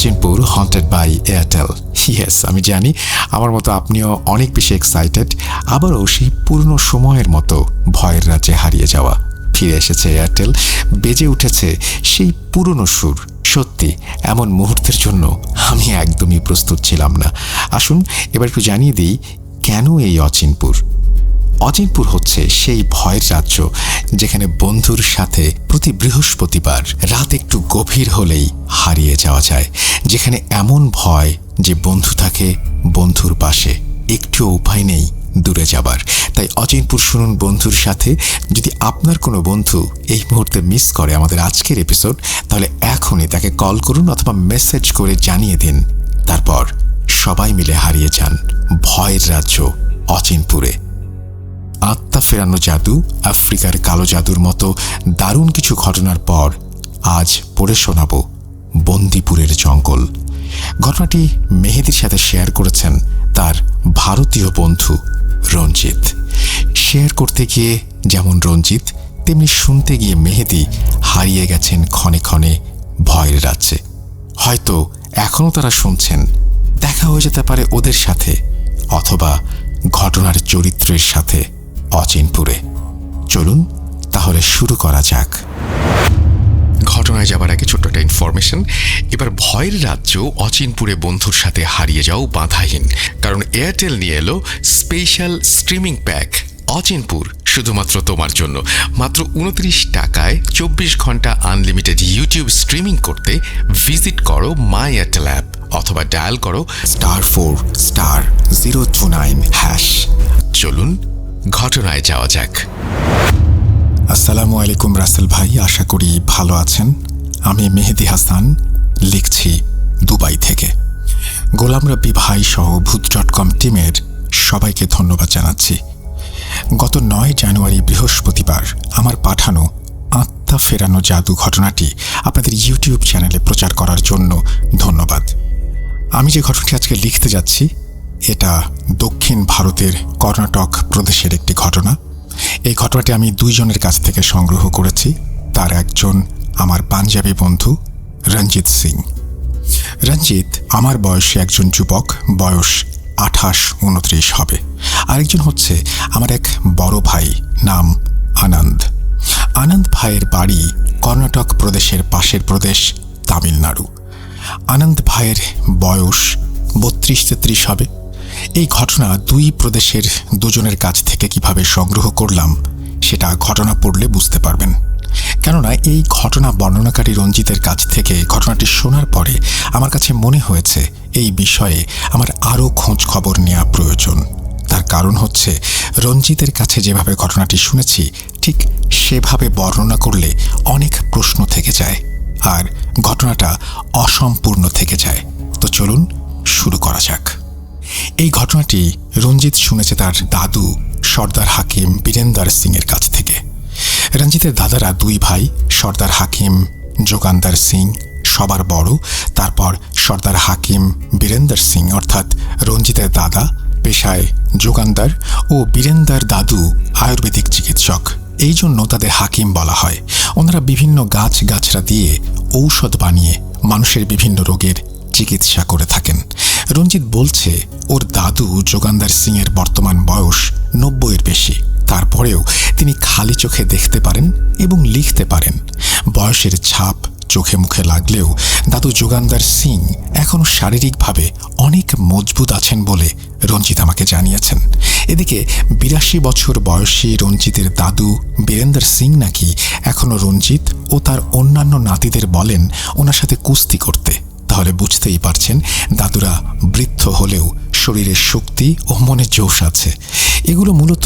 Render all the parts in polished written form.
Achinpur haunted by Airtel. Yes, আমি জানি আমার মতো আপনিও অনেক বেশি এক্সাইটেড। আবারও সেই পুরনো সময়ের মতো ভয়ের রাজ্যে হারিয়ে যাওয়া। ফিরে এসেছে এয়ারটেল, বেজে উঠেছে সেই পুরনো সুর। সত্যি এমন মুহূর্তের জন্য আমি একদমই প্রস্তুত ছিলাম না। আসুন এবার একটু জানিয়ে দিই কেন এই অচিনপুর। অচিনপুর হচ্ছে সেই ভয়ের রাজ্য যেখানে বন্ধুর সাথে প্রতি বৃহস্পতিবার রাত একটু গভীর হলেই হারিয়ে যাওয়া যায়, যেখানে এমন ভয় যে বন্ধু থাকে বন্ধুর পাশে, একটু উপায় নেই দূরে যাবার। তাই অচিনপুর শুনুন বন্ধুর সাথে। যদি আপনার কোনো বন্ধু এই মুহূর্তে মিস করে আমাদের আজকের এপিসোড, তাহলে এখনই তাকে কল করুন অথবা মেসেজ করে জানিয়ে দিন। তারপর সবাই মিলে হারিয়ে যান ভয়ের রাজ্য অচিনপুরে। আত্মা ফেরানো জাদু, আফ্রিকার কালো জাদুর মতো দারুণ কিছু ঘটনার পর আজ পড়ে শোনাব বন্দিপুরের জঙ্গল। ঘটনাটি মেহেদির সাথে শেয়ার করেছেন তার ভারতীয় বন্ধু রঞ্জিত। শেয়ার করতে গিয়ে যেমন রঞ্জিত, তেমনি শুনতে গিয়ে মেহেদি হারিয়ে গেছেন ক্ষণে ক্ষণে ভয়ের রাজ্যে। হয়তো এখনও তারা শুনছেন, দেখা হয়ে যেতে পারে ওদের সাথে, অথবা ঘটনার চরিত্রের সাথে অচিনপুরে। চলুন তাহলে শুরু করা যাক। ঘটনায় যাবার আগে ছোট্ট একটা ইনফরমেশন। এবার ভয়ের রাজ্য অচিনপুরে বন্ধুর সাথে হারিয়ে যাও বাধাহীন, কারণ এয়ারটেল নিয়ে এলো স্পেশাল স্ট্রিমিং প্যাক অচিনপুর শুধুমাত্র তোমার জন্য। মাত্র 29 টাকায় 24 ঘন্টা আনলিমিটেড ইউটিউব স্ট্রিমিং করতে ভিজিট করো মাই এয়ারটেল অ্যাপ অথবা ডায়াল করো *4*029#। চলুন ঘটনায় যাওয়া যাক। আসসালামু আলাইকুম রাসেল ভাই, আশা করি ভালো আছেন। আমি মেহেদি হাসান, লিখছি দুবাই থেকে। গোলাম রব্বি ভাই সহ ভূত.com টিমের সবাইকে ধন্যবাদ জানাচ্ছি। গত 9 জানুয়ারি বৃহস্পতিবার আমার পাঠানো আত্মা ফেরানো জাদু ঘটনাটি আপনাদের ইউটিউব চ্যানেলে প্রচার করার জন্য ধন্যবাদ। আমি যে ঘটনাটি আজকে লিখতে যাচ্ছি এটা দক্ষিণ ভারতের কর্ণাটক প্রদেশের একটি ঘটনা। এই ঘটনাটি আমি 2 জনের কাছ থেকে সংগ্রহ করেছি। তার একজন আমার পাঞ্জাবি বন্ধু রঞ্জিত সিং। রঞ্জিত আমার বয়সী একজন যুবক, বয়স 28-29 হবে। আরেকজন হচ্ছে আমার এক বড় ভাই, নাম আনন্দ। আনন্দ ভাইয়ের বাড়ি কর্ণাটক প্রদেশের পাশের প্রদেশ তামিলনাড়ু। আনন্দ ভাইয়ের বয়স 32-33 হবে। এই ঘটনা 2 প্রদেশের 2 জনের কাছ থেকে কিভাবে সংগ্রহ করলাম সেটা ঘটনা পড়লে বুঝতে পারবেন। কেননা এই ঘটনা বর্ণনাকারী রঞ্জিতের কাছ থেকে ঘটনাটি শোনার পরে আমার কাছে মনে হয়েছে এই বিষয়ে আমার আরও খোঁজ খবর নেওয়া প্রয়োজন। তার কারণ হচ্ছে রঞ্জিতের কাছে যেভাবে ঘটনাটি শুনেছি ঠিক সেভাবে বর্ণনা করলে অনেক প্রশ্ন থেকে যায় আর ঘটনাটা অসম্পূর্ণ থেকে যায়। তো চলুন শুরু করা যাক। এই ঘটনাটি রঞ্জিত শুনেছে তার দাদু সর্দার হাকিম বীরেন্দর সিং এর কাছ থেকে। রঞ্জিতের দাদারা 2 ভাই, সর্দার হাকিম যোগানদার সিং সবার বড়, তারপর সর্দার হাকিম বীরেন্দর সিং অর্থাৎ রঞ্জিতের দাদা পেশায় যোগানদার ও বীরেন্দর দাদু আয়ুর্বেদিক চিকিৎসক। এই জন্য তাদের হাকিম বলা হয়। ওনারা বিভিন্ন গাছগাছরা দিয়ে ঔষধ বানিয়ে মানুষের বিভিন্ন রোগের চিকিৎসা করে থাকেন। রঞ্জিত বলছে ওর দাদু যোগানদার সিং এর বর্তমান বয়স 90-এর বেশি। তারপরেও তিনি খালি চোখে দেখতে পারেন এবং লিখতে পারেন। বয়সের ছাপ চোখে মুখে লাগলেও দাদু যোগানদার সিং এখনও শারীরিকভাবে অনেক মজবুত আছেন বলে রঞ্জিত আমাকে জানিয়েছেন। এদিকে 82 বছর বয়সী রঞ্জিতের দাদু বীরেন্দর সিং নাকি এখনও রঞ্জিত ও তার অন্যান্য নাতিদের বলেন ওনার সাথে কুস্তি করতে। তাহলে বুঝতেই পারছেন দাদুরা বৃদ্ধ হলেও শরীরের শক্তি ও মনে জোশ আছে। এগুলো মূলত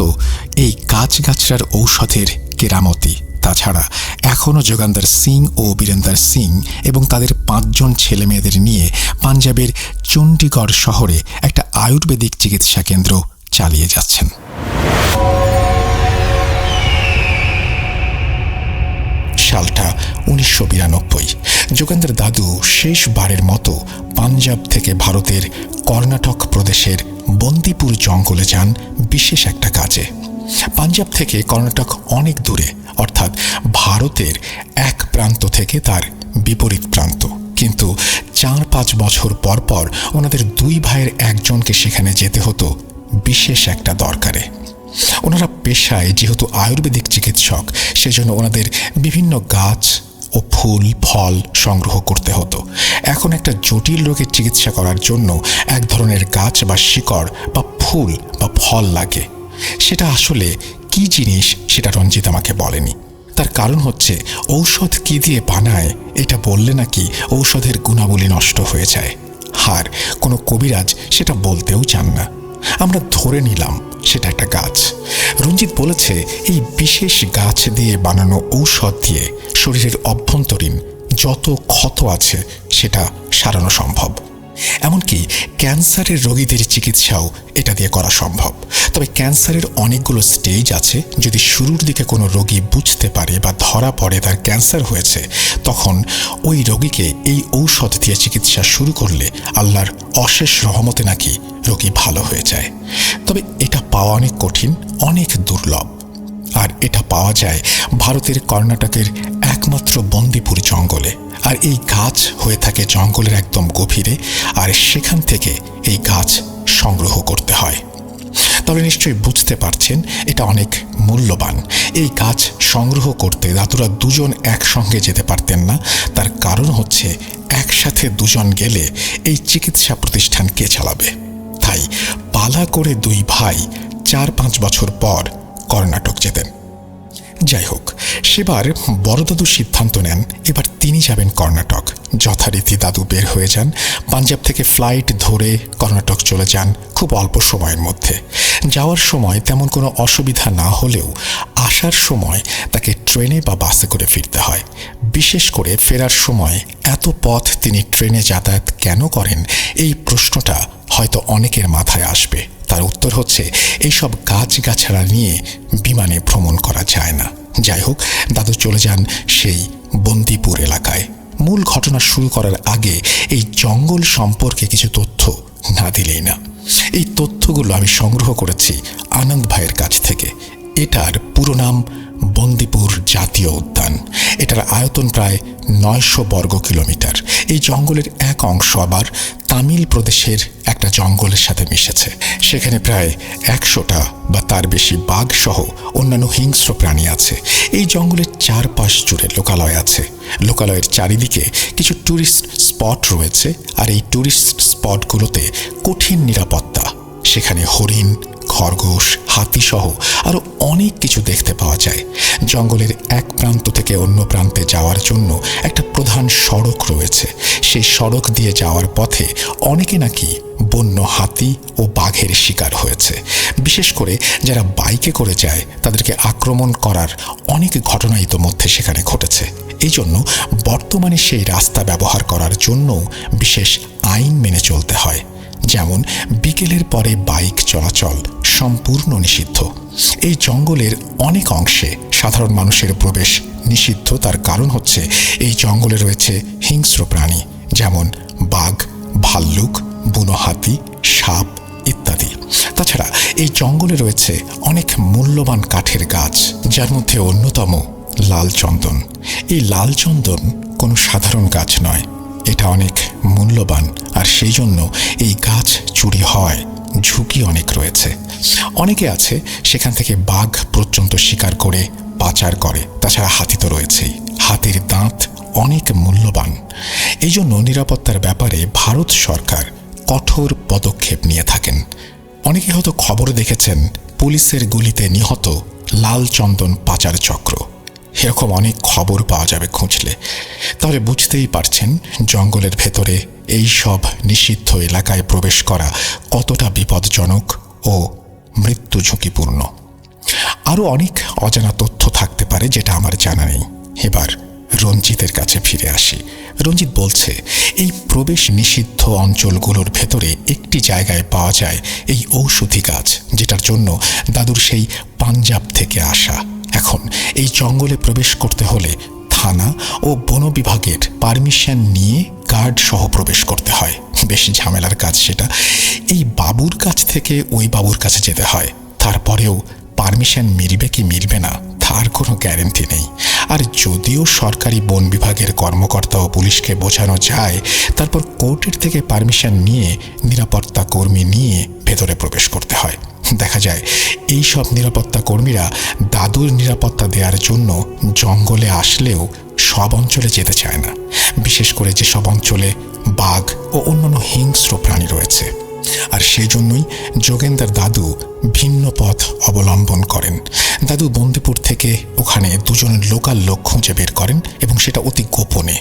এই গাছগাছরার ঔষধের কেরামতি। তাছাড়া এখনও যোগানদার সিং ও বীরেন্দর সিং এবং তাদের 5 জন ছেলে মেয়েদের নিয়ে পাঞ্জাবের চণ্ডীগড় শহরে একটা আয়ুর্বেদিক চিকিৎসা কেন্দ্র চালিয়ে যাচ্ছেন। সালটা 1992। যোগেন্দ্র দাদু শেষবারের মতো পাঞ্জাব থেকে ভারতের কর্ণাটক প্রদেশের বন্দিপুর জঙ্গলে যান বিশেষ একটা কাজে। পাঞ্জাব থেকে কর্ণাটক অনেক দূরে, অর্থাৎ ভারতের এক প্রান্ত থেকে তার বিপরীত প্রান্ত। কিন্তু 4-5 বছর পর পর ওনাদের 2 ভাইয়ের একজনকে সেখানে যেতে হতো বিশেষ একটা দরকারে। ওনারা পেশায় যেহেতু আয়ুর্বেদিক চিকিৎসক, সেজন্য ওনাদের বিভিন্ন গাছ ও ফুল ফল সংগ্রহ করতে হতো। এখন একটা জটিল রোগের চিকিৎসা করার জন্য এক ধরনের গাছ বা শিকড় বা ফুল বা ফল লাগে। সেটা আসলে কি জিনিস সেটা রঞ্জিত আমাকে বলেনি। তার কারণ হচ্ছে ঔষধ কি দিয়ে বানায় এটা বললে নাকি ঔষধের গুণাবলী নষ্ট হয়ে যায়, আর কোনো কবিরাজ সেটা বলতেও চান না। আমরা ধরে নিলাম সেটা একটা গাছ। রঞ্জিত বলেছে এই বিশেষ গাছ দিয়ে বানানো ঔষধ দিয়ে শরীরের অভ্যন্তরীণ যত ক্ষত আছে সেটা সারানো সম্ভব। এমনকি ক্যান্সারের রোগীদের চিকিৎসাও এটা দিয়ে করা সম্ভব। তবে ক্যান্সারের অনেকগুলো স্টেজ আছে। যদি শুরুর দিকে কোনো রোগী বুঝতে পারে বা ধরা পড়ে তার ক্যান্সার হয়েছে, তখন ওই রোগীকে এই ঔষধ দিয়ে চিকিৎসা শুরু করলে আল্লাহর অশেষ রহমতে নাকি রোগী ভালো হয়ে যায়। তবে এটা পাওয়া অনেক কঠিন, অনেক দুর্লভ। আর এটা পাওয়া যায় ভারতের কর্ণাটকের একমাত্র বন্দিপুর জঙ্গলে। আর এই গাছ হয়ে থাকে জঙ্গলের একদম গভীরে, আর সেখান থেকে এই গাছ সংগ্রহ করতে হয়। তবে নিশ্চয়ই বুঝতে পারছেন এটা অনেক মূল্যবান। এই গাছ সংগ্রহ করতে দাদুরা দুজন একসঙ্গে যেতে পারতেন না। তার কারণ হচ্ছে একসাথে দুজন গেলে এই চিকিৎসা প্রতিষ্ঠান কে চালাবে। তাই পালা করে 2 ভাই 4-5 বছর পর কর্ণাটক যেতেন। যাই হোক, সেবার বড় দাদু সিদ্ধান্ত নেন এবার তিনি যাবেন কর্ণাটক। যথারীতি দাদু বের হয়ে যান। পাঞ্জাব থেকে ফ্লাইট ধরে কর্ণাটক চলে যান খুব অল্প সময়ের মধ্যে। যাওয়ার সময় তেমন কোনো অসুবিধা না হলেও আসার সময় তাকে ট্রেনে বা বাসে করে ফিরতে হয়। বিশেষ করে ফেরার সময় এত পথ তিনি ট্রেনে যাতায়াত কেন করেন, এই প্রশ্নটা হয়তো অনেকের মাথায় আসবে। তার উত্তর হচ্ছে এইসব গাছগাছড়া নিয়ে বিমানে ভ্রমণ করা যায় না। যাই হোক, দাদু চলে যান সেই বন্দিপুর এলাকায়। মূল ঘটনা শুরু করার আগে এই জঙ্গল সম্পর্কে কিছু তথ্য না দিলেই না। এই তথ্যগুলো আমি সংগ্রহ করেছি আনন্দ ভাইয়ের কাছ থেকে। এটার পুরো নাম বন্দিপুর জাতীয় উদ্যান। এটার আয়তন প্রায় 900 বর্গ কিলোমিটার। এই জঙ্গলের এক অংশ আবার তামিল প্রদেশের একটা জঙ্গলের সাথে মিশেছে। সেখানে প্রায় 100টা বা তার বেশি বাঘ সহ অন্যান্য হিংস্র প্রাণী আছে। এই জঙ্গলের চারপাশ জুড়ে লোকালয় আছে। লোকালয়ের চারিদিকে কিছু ট্যুরিস্ট স্পট রয়েছে, আর এই ট্যুরিস্ট স্পটগুলোতে কঠিন নিরাপত্তা। সেখানে হরিণ, খরগোশ, হাতি সহ আরও অনেক কিছু দেখতে পাওয়া যায়। জঙ্গলের এক প্রান্ত থেকে অন্য প্রান্তে যাওয়ার জন্য একটা প্রধান সড়ক রয়েছে। সেই সড়ক দিয়ে যাওয়ার পথে অনেকে নাকি বন্য হাতি ও বাঘের শিকার হয়েছে। বিশেষ করে যারা বাইকে করে যায় তাদেরকে আক্রমণ করার অনেক ঘটনা ইতোমধ্যে সেখানে ঘটেছে। এই জন্য বর্তমানে সেই রাস্তা ব্যবহার করার জন্য বিশেষ আইন মেনে চলতে হয়। যেমন বিকেলের পরে বাইক চলাচল সম্পূর্ণ নিষিদ্ধ। এই জঙ্গলের অনেক অংশে সাধারণ মানুষের প্রবেশ নিষিদ্ধ। তার কারণ হচ্ছে এই জঙ্গলে রয়েছে হিংস্র প্রাণী, যেমন বাঘ, ভাল্লুক, বুনো হাতি, সাপ ইত্যাদি। তাছাড়া এই জঙ্গলে রয়েছে অনেক মূল্যবান কাঠের গাছ, যার মধ্যে অন্যতম লাল চন্দন। এই লাল চন্দন কোনো সাধারণ গাছ নয়, এটা অনেক মূল্যবান, আর সেই জন্য এই গাছ চুরি হয় ঝুঁকি অনেক রয়েছে। অনেকে আছে সেখান থেকে বাঘ পর্যন্ত শিকার করে পাচার করে। তাছাড়া হাতি তো রয়েছেই। হাতির দাঁত অনেক মূল্যবান। এই জন্য নিরাপত্তার ব্যাপারে ভারত সরকার কঠোর পদক্ষেপ নিয়ে থাকেন। অনেকে হয়তো খবর দেখেছেন পুলিশের গুলিতে নিহত লাল চন্দন পাচার চক্র। এরকম অনেক খবর পাওয়া যাবে খুঁজলে। তাহলে বুঝতেই পারছেন জঙ্গলের ভেতরে এই সব নিষিদ্ধ এলাকায় প্রবেশ করা কতটা বিপজ্জনক ও মৃত্যু ঝুঁকিপূর্ণ। আরও অনেক অজানা তথ্য থাকতে পারে যেটা আমার জানা নেই। এবার রঞ্জিতের কাছে ফিরে আসি। রঞ্জিত বলছে এই প্রবেশ নিষিদ্ধ অঞ্চলগুলোর ভেতরে একটি জায়গায় পাওয়া যায় এই ঔষধি গাছ, যেটার জন্য দাদুর সেই পাঞ্জাব থেকে আসা। এখন এই জঙ্গলে প্রবেশ করতে হলে থানা ও বন বিভাগের পারমিশন নিয়ে গার্ড সহ প্রবেশ করতে হয়। বেশ ঝামেলার কাজ সেটা। এই বাবুর কাছ থেকে ওই বাবুর কাছে যেতে হয়। তারপরেও পারমিশন মিলবে কি মিলবে না তার কোনো গ্যারেন্টি নেই। আর যদিও সরকারি বন বিভাগের কর্মকর্তা ও পুলিশকে বোঝানো যায়, তারপর কোর্টের থেকে পারমিশন নিয়ে নিরাপত্তা কর্মী নিয়ে ভেতরে প্রবেশ করতে হয়। দেখা যায় এই সব নিরাপত্তা কর্মীরা দাদুর নিরাপত্তা দেওয়ার জন্য জঙ্গলে আসলেও সব অঞ্চলে যেতে চায় না, বিশেষ করে যেসব অঞ্চলে বাঘ ও অন্যান্য হিংস্র প্রাণী রয়েছে। আর সেই জন্যই যোগেন্দ্র দাদু ভিন্ন পথ অবলম্বন করেন। দাদু বন্দিপুর থেকে ওখানে দুজন লোকাল লোক খুঁজে বের করেন, এবং সেটা অতি গোপনে।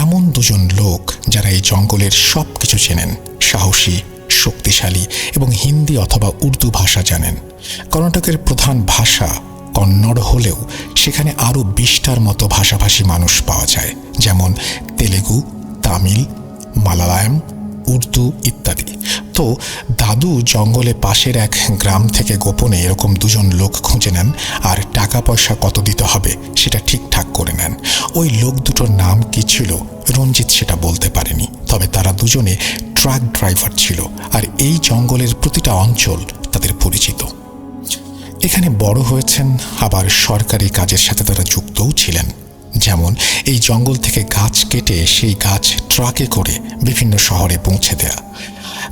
এমন দুজন লোক যারা এই জঙ্গলের সব কিছু চেনেন, সাহসী, শক্তিশালী এবং হিন্দি অথবা উর্দু ভাষা জানেন। কর্ণাটকের প্রধান ভাষা কন্নড় হলেও সেখানে আরও 20টার মতো ভাষাভাষী মানুষ পাওয়া যায়, যেমন তেলেগু, তামিল, মালায়ালাম, উর্দু ইত্যাদি। তো দাদু জঙ্গলে পাশের এক গ্রাম থেকে গোপনে এরকম দুজন লোক খুঁজে নেন, আর টাকা পয়সা কত দিতে হবে সেটা ঠিকঠাক করে নেন। ওই লোক দুটোর নাম কি ছিল রঞ্জিত সেটা বলতে পারেনি, তবে তারা দুজনে ট্রাক ড্রাইভার ছিল, আর এই জঙ্গলের প্রতিটা অঞ্চল তাদের পরিচিত। এখানে বড় হয়েছেন, আবার সরকারি কাজের সাথে তারা যুক্তও ছিলেন। যেমন এই জঙ্গল থেকে গাছ কেটে সেই গাছ ট্রাকে করে বিভিন্ন শহরে পৌঁছে দেয়া।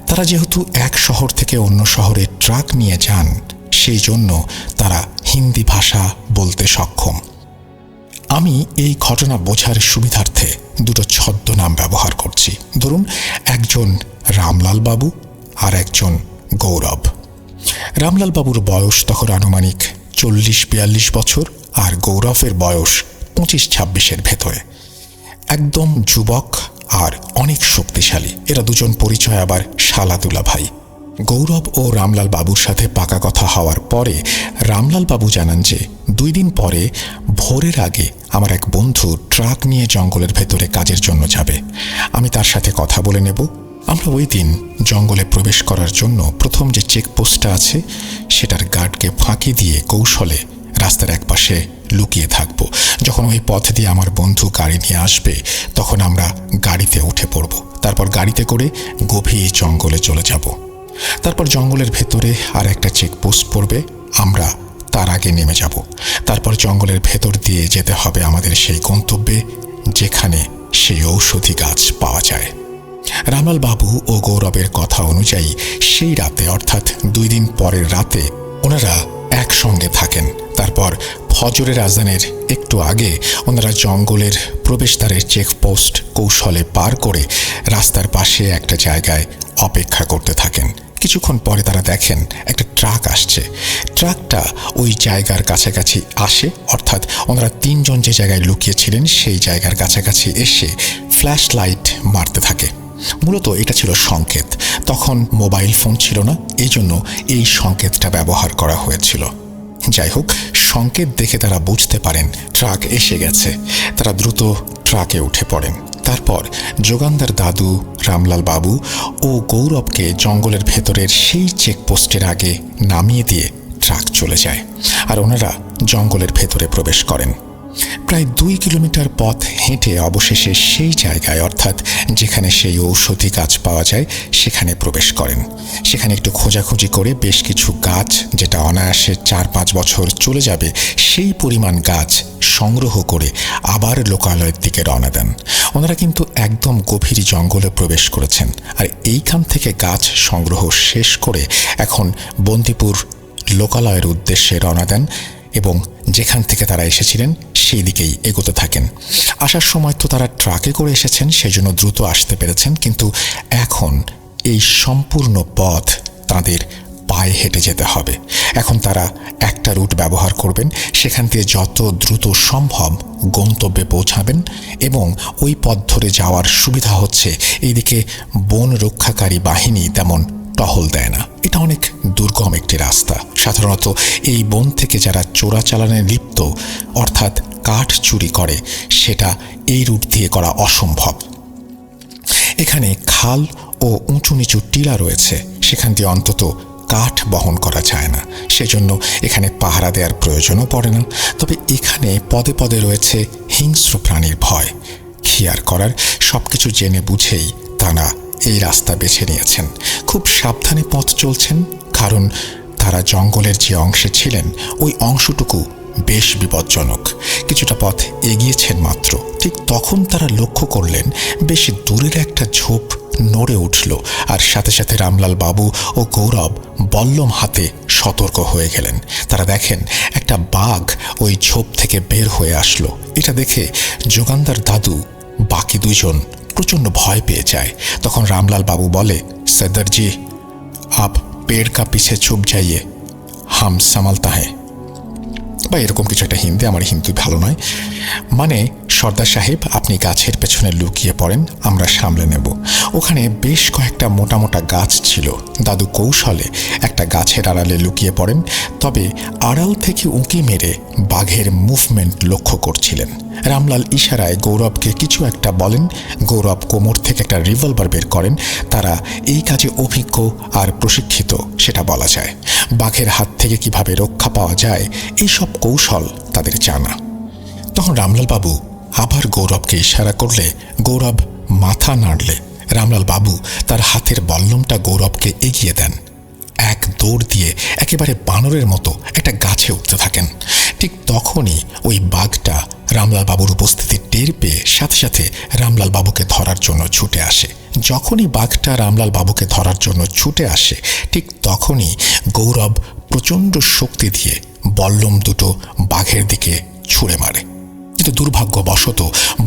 তারা যেহেতু এক শহর থেকে অন্য শহরে ট্রাক নিয়ে যান, সেই জন্য তারা হিন্দি ভাষা বলতে সক্ষম। আমি এই ঘটনা বোঝার সুবিধার্থে দুটো ছদ্মনাম ব্যবহার করছি। ধরুন, একজন রামলাল বাবু আর একজন গৌরব। রামলাল বাবুর বয়স তখন আনুমানিক 40-42 বছর, আর গৌরবের বয়স 25-26-এর ভেতরে। একদম যুবক আর অনেক শক্তিশালী। এরা দুজন পরিচয় আবার শালাদুলা ভাই। গৌরব ও রামলাল বাবুর সাথে পাকা কথা হওয়ার পরে রামলাল বাবু জানান যে 2 দিন পরে ভোরের আগে আমার এক বন্ধু ট্রাক নিয়ে জঙ্গলের ভেতরে কাজের জন্য যাবে। আমি তার সাথে কথা বলে নেব। আমরা ওই দিন জঙ্গলে প্রবেশ করার জন্য প্রথম যে চেকপোস্টটা আছে সেটার গার্ডকে ফাঁকি দিয়ে কৌশলে রাস্তার একপাশে লুকিয়ে থাকব। যখন ওই পথ দিয়ে আমার বন্ধু গাড়ি নিয়ে আসবে, তখন আমরা গাড়িতে উঠে পড়ব। তারপর গাড়িতে করে গভীর জঙ্গলে চলে যাব। তারপর জঙ্গলের ভেতরে আর একটা চেকপোস্ট পড়বে, আমরা তার আগে নেমে যাব। তারপর জঙ্গলের ভেতর দিয়ে যেতে হবে আমাদের সেই গন্তব্যে, যেখানে সেই ঔষধি গাছ পাওয়া যায়। রামলাল বাবু ও গৌরবের কথা অনুযায়ী সেই রাতে, অর্থাৎ 2 দিন পরের রাতে ওনারা একসঙ্গে থাকেন। তারপর ফজরের আজানের একটু আগে ওনারা জঙ্গলের প্রবেশদ্বারের চেকপোস্ট কৌশলে পার করে রাস্তার পাশে একটা জায়গায় অপেক্ষা করতে থাকেন। কিছুক্ষণ পরে তারা দেখেন একটা ট্রাক আসছে। ট্রাকটা ওই জায়গার কাছাকাছি আসে, অর্থাৎ ওনারা 3 জন যে জায়গায় লুকিয়েছিলেন সেই জায়গার কাছাকাছি এসে ফ্ল্যাশ লাইট মারতে থাকে। মূলত এটা ছিল সংকেত। তখন মোবাইল ফোন ছিল না, এই জন্য এই সংকেতটা ব্যবহার করা হয়েছিল। যাই হোক, সংকেত দেখে তারা বুঝতে পারেন ট্রাক এসে গেছে। তারা দ্রুত ট্রাকে উঠে পড়েন। তারপর যোগেন্দ্র দাদু, রামলাল বাবু ও গৌরবকে জঙ্গলের ভেতরের সেই চেকপোস্টের আগে নামিয়ে দিয়ে ট্রাক চলে যায়, আর ওনারা জঙ্গলের ভেতরে প্রবেশ করেন। প্রায় 2 কিলোমিটার পথ হেঁটে অবশেষে সেই জায়গায়, অর্থাৎ যেখানে সেই ঔষধি গাছ পাওয়া যায়, সেখানে প্রবেশ করেন। সেখানে একটু খোঁজাখুঁজি করে বেশ কিছু গাছ, যেটা অনায়াসে 4-5 বছর চলে যাবে, সেই পরিমাণ গাছ সংগ্রহ করে আবার লোকালয়ের দিকে রওনা দেন। ওনারা কিন্তু একদম গভীর জঙ্গলে প্রবেশ করেছেন, আর এইখান থেকে গাছ সংগ্রহ শেষ করে এখন বন্দিপুর লোকালয়ের উদ্দেশ্যে রওনা দেন, এবং যেখান থেকে তারা এসেছিলেন সেই দিকেই এগোতে থাকেন। আসার সময় তো তারা ট্রাকে করে এসেছেন, সেই জন্য দ্রুত আসতে পেরেছেন, কিন্তু এখন এই সম্পূর্ণ পথ তাদের পায়ে হেঁটে যেতে হবে। এখন তারা একটা রুট ব্যবহার করবেন, সেখান দিয়ে যত দ্রুত সম্ভব গন্তব্যে পৌঁছাবেন, এবং ওই পথ ধরে যাওয়ার সুবিধা হচ্ছে এইদিকে বন রক্ষাকারী বাহিনী তেমন টহল দেয় না। এটা অনেক দুর্গম একটি রাস্তা। সাধারণত এই বন থেকে যারা চোরাচালানে লিপ্ত, অর্থাৎ কাঠ চুরি করে, সেটা এই রুট দিয়ে করা অসম্ভব। এখানে খাল ও উঁচু নিচু টিলা রয়েছে, সেখান দিয়ে অন্তত কাঠ বহন করা যায় না, সেজন্য এখানে পাহারা দেওয়ার প্রয়োজনও পড়ে না। তবে এখানে পদে পদে রয়েছে হিংস্র প্রাণীর ভয়। খেয়ার করার সবকিছু জেনে বুঝেই তারা এই রাস্তা বেছে নিয়েছেন। খুব সাবধানে পথ চলছেন, কারণ তারা জঙ্গলের যে অংশে ছিলেন ওই অংশটুকু বেশ বিপজ্জনক। কিছুটা পথ এগিয়েছেন মাত্র, ঠিক তখন তারা লক্ষ্য করলেন বেশ দূরের একটা ঝোপ নড়ে উঠল, আর সাথে সাথে রামলাল বাবু ও গৌরব বল্লম হাতে সতর্ক হয়ে গেলেন। তারা দেখেন একটা বাঘ ওই ঝোপ থেকে বের হয়ে আসলো। এটা দেখে যোগানদার দাদু, বাকি দুজন প্রচণ্ড ভয় পেয়ে যায়। তখন রামলাল বাবু বলে, সর্দারজি, আপ পেड़ का पीछे छुप जाइए, हम संभलता है। বা এরকম কিছু একটা হিন্দি, আমার হিন্দি ভালো নয়। মানে, সর্দার সাহেব আপনি গাছের পেছনে লুকিয়ে পড়েন, আমরা সামলে নেব। ওখানে বেশ কয়েকটা মোটা মোটা গাছ ছিল। দাদু কৌশলে একটা গাছের আড়ালে লুকিয়ে পড়েন, তবে আড়াল থেকে উঁকি মেরে বাঘের মুভমেন্ট লক্ষ্য করছিলেন। রামলাল ইশারায় গৌরবকে কিছু একটা বলেন। গৌরব কোমর থেকে একটা রিভলভার বের করেন। তারা এই কাজে অভিজ্ঞ আর প্রশিক্ষিত সেটা বলা যায়। বাঘের হাত থেকে কিভাবে রক্ষা পাওয়া যায় এইসব কৌশল তাদের জানা। তখন রামলাল বাবু আবার গৌরবকে ইশারা করলে গৌরব মাথা নাড়লে রামলাল বাবু তার হাতের বল্লমটা গৌরবকে এগিয়ে দেন। এক দৌড় দিয়ে একেবারে বানরের মতো একটা গাছে উঠতে থাকেন। ঠিক তখনই ওই বাঘটা রামলাল বাবুর উপস্থিতি টের পেয়ে সাথে সাথে রামলাল বাবুকে ধরার জন্য ছুটে আসে। যখনই বাঘটা রামলাল বাবুকে ধরার জন্য ছুটে আসে, ঠিক তখনই গৌরব প্রচণ্ড শক্তি দিয়ে বল্লম দুটো বাঘের দিকে ছুঁড়ে মারে। কিন্তু দুর্ভাগ্যবশত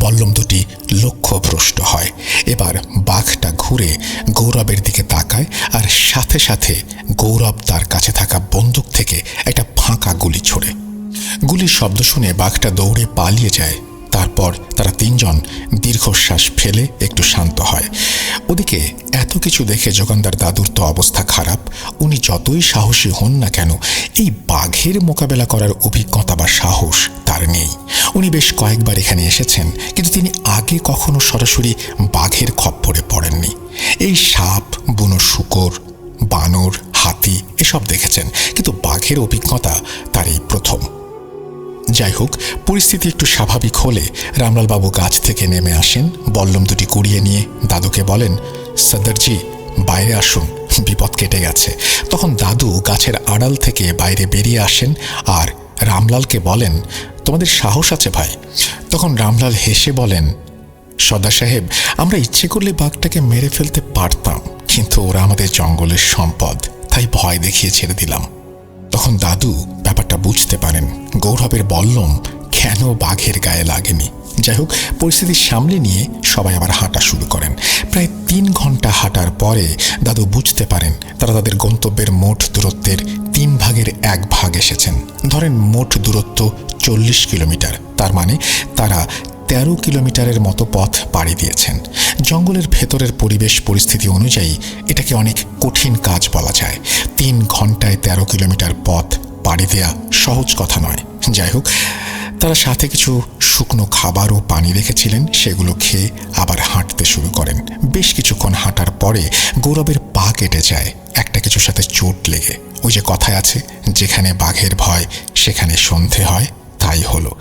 বল্লম দুটি লক্ষ্যভ্রষ্ট হয়। এবার বাঘটা ঘুরে গৌরবের দিকে তাকায়, আর সাথে সাথে গৌরব তার কাছে থাকা বন্দুক থেকে একটা ফাঁকা গুলি ছোড়ে। গুলির শব্দ শুনে বাঘটা দৌড়ে পালিয়ে যায়। তারপর তারা তিনজন দীর্ঘশ্বাস ফেলে একটু শান্ত হয়। ওদিকে এত কিছু দেখে যোগানদার দাদুর তো অবস্থা খারাপ। উনি যতই সাহসী হন না কেন, এই বাঘের মোকাবেলা করার অভিজ্ঞতা বা সাহস তার নেই। উনি বেশ কয়েকবার এখানে এসেছেন, কিন্তু তিনি আগে কখনো সরাসরি বাঘের খপ্পরে পড়েননি। এই সাপ, বুনো শূকর, বানর, হাতি এসব দেখেছেন, কিন্তু বাঘের অভিজ্ঞতা তার এই প্রথম। যাই হোক, পরিস্থিতি একটু স্বাভাবিক হলে রামলালবাবু গাছ থেকে নেমে আসেন। বল্লম দুটি কুড়িয়ে নিয়ে দাদুকে বলেন, সর্দারজি, বাইরে আসুন, বিপদ কেটে গেছে। তখন দাদু গাছের আড়াল থেকে বাইরে বেরিয়ে আসেন আর রামলালকে বলেন, তোমাদের সাহস আছে ভাই। তখন রামলাল হেসে বলেন, সর্দার সাহেব, আমরা ইচ্ছে করলে বাঘটাকে মেরে ফেলতে পারতাম, কিন্তু ওরা আমাদের জঙ্গলের সম্পদ, তাই ভয় দেখিয়ে ছেড়ে দিলাম। তখন দাদু ব্যাপারটা বুঝতে পারেন গৌরবের বল্লম কেন বাঘের গায়ে লাগেনি। যাই হোক, পরিস্থিতি সামলে নিয়ে সবাই আবার হাঁটা শুরু করেন। প্রায় 3 ঘন্টা হাঁটার পরে দাদু বুঝতে পারেন তারা তাদের গন্তব্যের মোট দূরত্বের 3 ভাগের 1 ভাগ এসেছেন। ধরেন মোট দূরত্ব 40 কিলোমিটার, তার মানে তারা 13 কিলোমিটারের মতো পথ পাড়ি দিয়েছেন। জঙ্গলের ভেতরের পরিবেশ পরিস্থিতি অনুযায়ী এটাকে অনেক কঠিন কাজ বলা যায়। 3 ঘন্টায় 13 কিলোমিটার পথ পাড়ি দেওয়া সহজ কথা নয়। যাই হোক, তারা সাথে কিছু শুকনো খাবার ও পানি রেখেছিলেন, সেগুলো খেয়ে আবার হাঁটতে শুরু করেন। বেশ কিছুক্ষণ হাঁটার পরে গৌরবের পা কেটে যায় একটা কিছুর সাথে চোট লেগে। ওই যে কথায় আছে, যেখানে বাঘের ভয় সেখানে সন্ধে হয়, তাই হলো।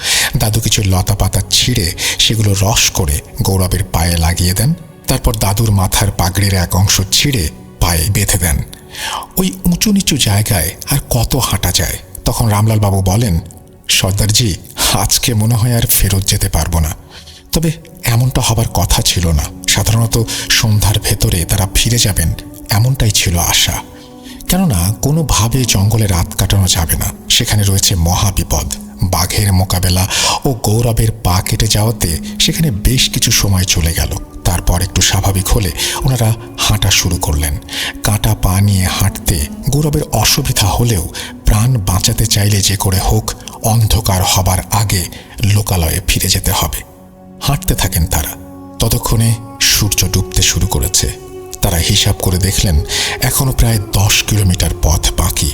দাদু কিছু লতা পাতা ছিঁড়ে সেগুলো রস করে গৌরবের পায়ে লাগিয়ে দেন। তারপর দাদুর মাথার পাগড়ির এক অংশ ছিঁড়ে পায়ে বেঁধে দেন। ওই উঁচু নিচু জায়গায় আর কত হাঁটা যায়। তখন রামলাল বাবু বলেন, সর্দারজি, আজকে মনে হয় আর ফেরত যেতে পারবো না। তবে এমনটা হবার কথা ছিল না। সাধারণত সন্ধ্যার ভেতরে তারা ফিরে যাবেন, এমনটাই ছিল আশা। কেননা কোনোভাবে জঙ্গলে রাত কাটানো যাবে না, সেখানে রয়েছে মহাবিপদ। বাঘের মোকাবেলা ও গৌরবের পা কেটে যাওয়াতে সেখানে বেশ কিছু সময় চলে গেল। তারপর একটু স্বাভাবিক হলে ওনারা হাঁটা শুরু করলেন। কাঁটা পা নিয়ে হাঁটতে গৌরবের অসুবিধা হলেও প্রাণ বাঁচাতে চাইলে যে করে হোক অন্ধকার হবার আগে লোকালয়ে ফিরে যেতে হবে। হাঁটতে থাকেন তারা। ততক্ষণে সূর্য ডুবতে শুরু করেছে। তারা হিসাব করে দেখলেন এখনো প্রায় 10 কিলোমিটার পথ বাকি।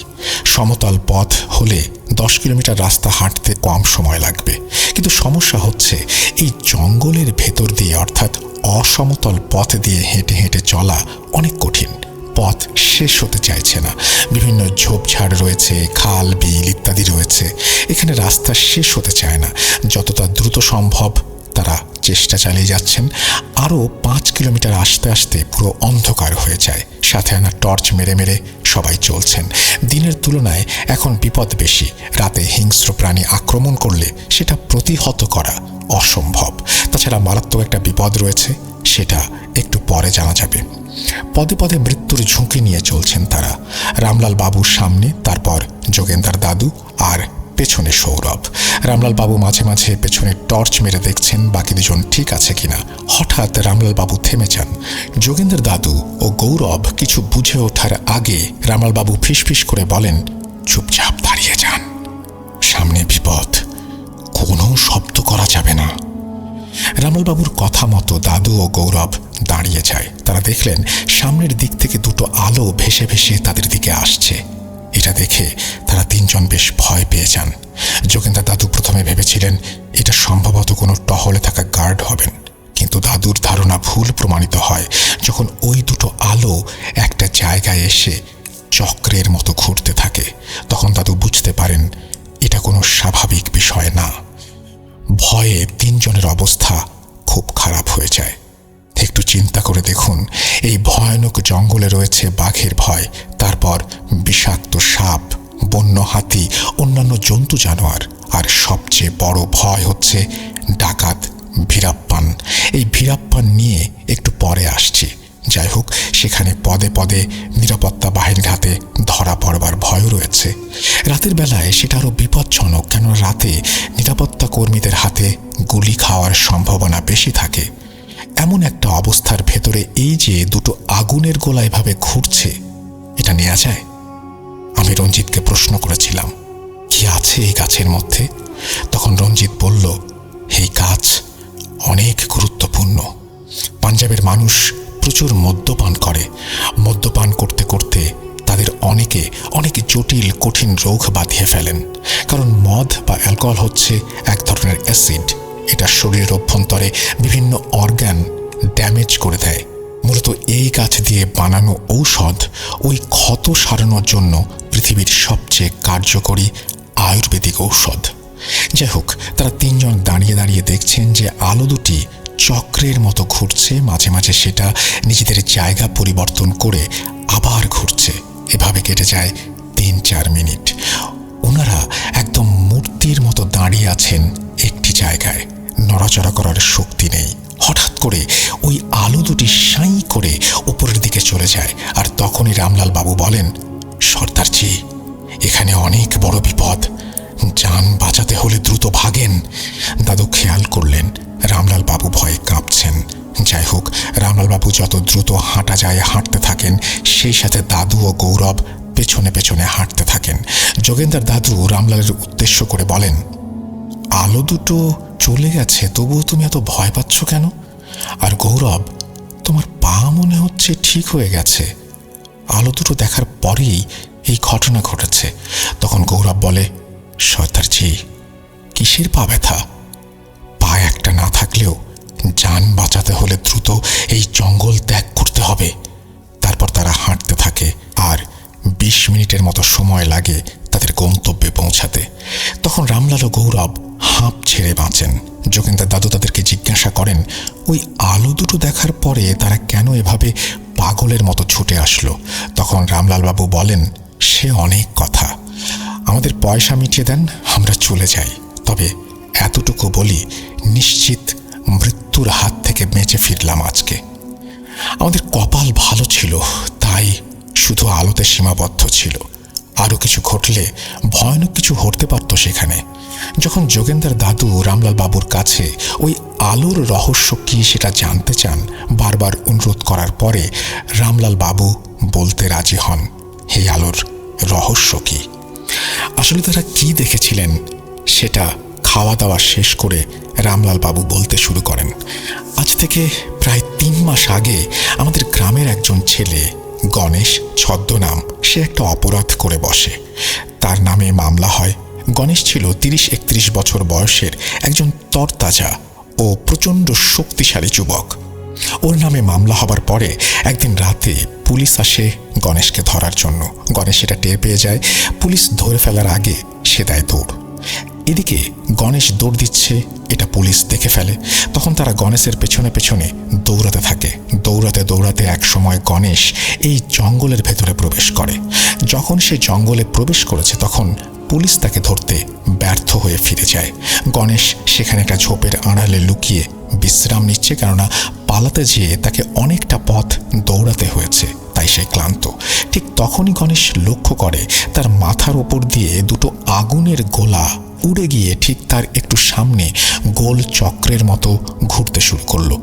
সমতল পথ হলে 10 কিলোমিটার রাস্তা হাঁটতে কম সময় লাগবে, কিন্তু সমস্যা হচ্ছে এই জঙ্গলের ভেতর দিয়ে, অর্থাৎ অসমতল পথ দিয়ে হেঁটে হেঁটে চলা অনেক কঠিন। পথ শেষ হতে চাইছে না। বিভিন্ন ঝোপঝাড় রয়েছে, খাল বিল ইত্যাদি রয়েছে। এখানে রাস্তা শেষ হতে চায় না। যতটা দ্রুত সম্ভব তারা চেষ্টা চালিয়ে যাচ্ছেন। আরও 5 কিলোমিটার আসতে আসতে পুরো অন্ধকার হয়ে যায়। সাথে আনা টর্চ মেরে সবাই চলছেন। দিনের তুলনায় এখন বিপদ বেশি। রাতে হিংস্র প্রাণী আক্রমণ করলে সেটা প্রতিহত করা অসম্ভব। তাছাড়া মারাত্মক একটা বিপদ রয়েছে, সেটা একটু পরে জানা যাবে। পদে পদে মৃত্যুর ঝুঁকি নিয়ে চলছেন তারা। রামলাল বাবুর সামনে, তারপর যোগেন্দ্র দাদু, আর পেছনে সৌরভ। রামলাল বাবু মাঝে মাঝে পেছনে টর্চ মেরে দেখছেন বাকি দুজন ঠিক আছে কিনা। হঠাৎ রামলাল বাবু থেমে যান। যোগেন্দ্র দাদু ও গৌরব কিছু বুঝে ওঠার আগে রামলাল বাবু ফিসফিস করে বলেন, চুপচাপ দাঁড়িয়ে যান, সামনে বিপদ, কোনো শব্দ করা যাবে না। রামলাল বাবুর কথা মতো দাদু ও গৌরব দাঁড়িয়ে যায়। তারা দেখলেন সামনের দিক থেকে দুটো আলো ভেসে ভেসে তাদের দিকে আসছে। এটা দেখে তারা তিনজন বেশ ভয় পেয়ে যান। যোগেন্দ্র দাদু প্রথমে ভেবেছিলেন এটা সম্ভবত কোনো টহলে থাকা গার্ড হবেন, কিন্তু দাদুর ধারণা ভুল প্রমাণিত হয় যখন ওই দুটো আলো একটা জায়গায় এসে চক্রের মতো ঘুরতে থাকে। তখন দাদু বুঝতে পারেন এটা কোনো স্বাভাবিক বিষয় না। ভয়ে তিনজনের অবস্থা খুব খারাপ হয়ে যায়। একটু চিন্তা করে দেখুন, এই ভয়ানক জঙ্গলে রয়েছে বাঘের ভয়, তারপর বিষাক্ত সাপ, বন্য হাতি, অন্যান্য জন্তু জানোয়ার, আর সবচেয়ে বড় ভয় হচ্ছে ডাকাত ভীরাপ্পান। এই ভীরাপ্পান নিয়ে একটু পরে আসছি। যাই হোক, সেখানে পদে পদে নিরাপত্তা বাহিনীর হাতে ধরা পড়বার ভয়ও রয়েছে। রাতের বেলায় সেটা আরও বিপজ্জনক, কেন রাতে নিরাপত্তা কর্মীদের হাতে গুলি খাওয়ার সম্ভাবনা বেশি থাকে। এমন একটা অবস্থার ভেতরে এই যে দুটো আগুনের গোলা এভাবে ঘুরছে, এটা নেওয়া যায়? আমি রঞ্জিতকে প্রশ্ন করেছিলাম, কি আছে এই গাছের মধ্যে? তখন রঞ্জিত বলল, এই গাছ অনেক গুরুত্বপূর্ণ। পাঞ্জাবের মানুষ প্রচুর মদ্যপান করে। মদ্যপান করতে করতে তাদের অনেকে অনেক জটিল কঠিন রোগ বাঁধিয়ে ফেলেন, কারণ মদ বা অ্যালকোহল হচ্ছে এক ধরনের অ্যাসিড। এটা শরীরের অভ্যন্তরে বিভিন্ন অর্গান ড্যামেজ করে দেয়। মূলত এই গাছ দিয়ে বানানো ঔষধ ওই ক্ষত সারানোর জন্য পৃথিবীর সবচেয়ে কার্যকরী আয়ুর্বেদিক ঔষধ। যাই হোক, তারা তিনজন দাঁড়িয়ে দাঁড়িয়ে দেখছেন যে আলো দুটি চক্রের মতো ঘুরছে। মাঝে মাঝে সেটা নিজেদের জায়গা পরিবর্তন করে আবার ঘুরছে। এভাবে কেটে যায় 3-4 মিনিট। ওনারা একদম মূর্তির মতো দাঁড়িয়ে আছেন একটি জায়গায়, নড়াচড়া করার শক্তি নেই। হঠাৎ করে ওই আলো দুটি সাঁই করে উপরের দিকে চলে যায়, আর তখনই রামলাল বাবু বলেন, সর্দারজি, এখানে অনেক বড় বিপদ, যান বাঁচাতে হলে দ্রুত ভাগেন। দাদু খেয়াল করলেন রামলাল বাবু ভয়ে কাঁপছেন। যাই হোক, রামলাল বাবু যত দ্রুত হাঁটা যায় হাঁটতে থাকেন, সেই সাথে দাদু ও গৌরব পেছনে পেছনে হাঁটতে থাকেন। যোগেন্দ্র দাদু রামলালের উদ্দেশ্য করে বলেন, আলো দুটো চলে গেছে, তবুও তুমি এত ভয় পাচ্ছ কেন? আর গৌরব, তোমার পা মনে হচ্ছে ঠিক হয়ে গেছে। আলো দুটো দেখার পরেই এই ঘটনা ঘটেছে। তখন গৌরব বলে, সর্দারজি, কিসের পা ব্যথা? পা একটা না থাকলেও যান বাঁচাতে হলে দ্রুত এই জঙ্গল ত্যাগ করতে হবে। তারপর তারা হাঁটতে থাকে, আর 20 মিনিটের মতো সময় লাগে তাদের গন্তব্যে পৌঁছাতে। তখন রামলাল ও গৌরব হাঁপ ছেড়ে বাঁচেন। যোগেন্দ্র দাদু তাদেরকে জিজ্ঞাসা করেন, ওই আলো দুটো দেখার পরে তারা কেন এভাবে পাগলের মতো ছুটে আসলো? তখন রামলাল বাবু বলেন, সে অনেক কথা, আমাদের পয়সা মিটিয়ে দেন, আমরা চলে যাই। তবে এতটুকু বলি, নিশ্চিত মৃত্যুর হাত থেকে বেঁচে ফিরলাম আজকে। আমাদের কপাল ভালো ছিল, তাই শুধু আলোতে সীমাবদ্ধ ছিল। আরও কিছু ঘটলে ভয়ানক কিছু ঘটতে পারত সেখানে। যখন যোগেন্দ্র দাদু রামলাল বাবুর কাছে ওই আলোর রহস্য কি সেটা জানতে চান, বারবার অনুরোধ করার পরে রামলাল বাবু বলতে রাজি হন এই আলোর রহস্য কি। আসলে তারা কি দেখেছিলেন সেটা খাওয়া দাওয়া শেষ করে রামলাল বাবু বলতে শুরু করেন। আজ থেকে প্রায় 3 মাস আগে আমাদের গ্রামের একজন ছেলে গণেশ ছদ্মনাম, সে একটা অপরাধ করে বসে। তার নামে মামলা হয়। গণেশ ছিল 30-31 বছর বয়সের একজন তরতাজা ও প্রচণ্ড শক্তিশালী যুবক। ওর নামে মামলা হবার পরে একদিন রাতে পুলিশ আসে গণেশকে ধরার জন্য। গণেশ সেটা টের পেয়ে যায়। পুলিশ ধরে ফেলার আগে সে দেয় দৌড়। এদিকে গণেশ দৌড় দিচ্ছে, এটা পুলিশ দেখে ফেলে। তখন তারা গণেশের পেছনে পেছনে দৌড়াতে থাকে। দৌড়াতে দৌড়াতে এক সময় গণেশ এই জঙ্গলের ভেতরে প্রবেশ করে। যখন সে জঙ্গলে প্রবেশ করেছে তখন পুলিশ তাকে ধরতে ব্যর্থ হয়ে হয়ে ফিরে যায়। গণেশ সেখানে একটা ঝোপের আড়ালে লুকিয়ে বিশ্রাম নিচ্ছে, কেননা পালাতে যেয়ে তাকে অনেকটা পথ দৌড়াতে হয়েছে, তাই সে ক্লান্ত। ঠিক তখনই গণেশ লক্ষ্য করে তার মাথার ওপর দিয়ে দুটো আগুনের গোলা উড়ে গিয়ে ঠিক তার একটু সামনে গোল চক্রের মতো ঘুরতে শুরু করলো।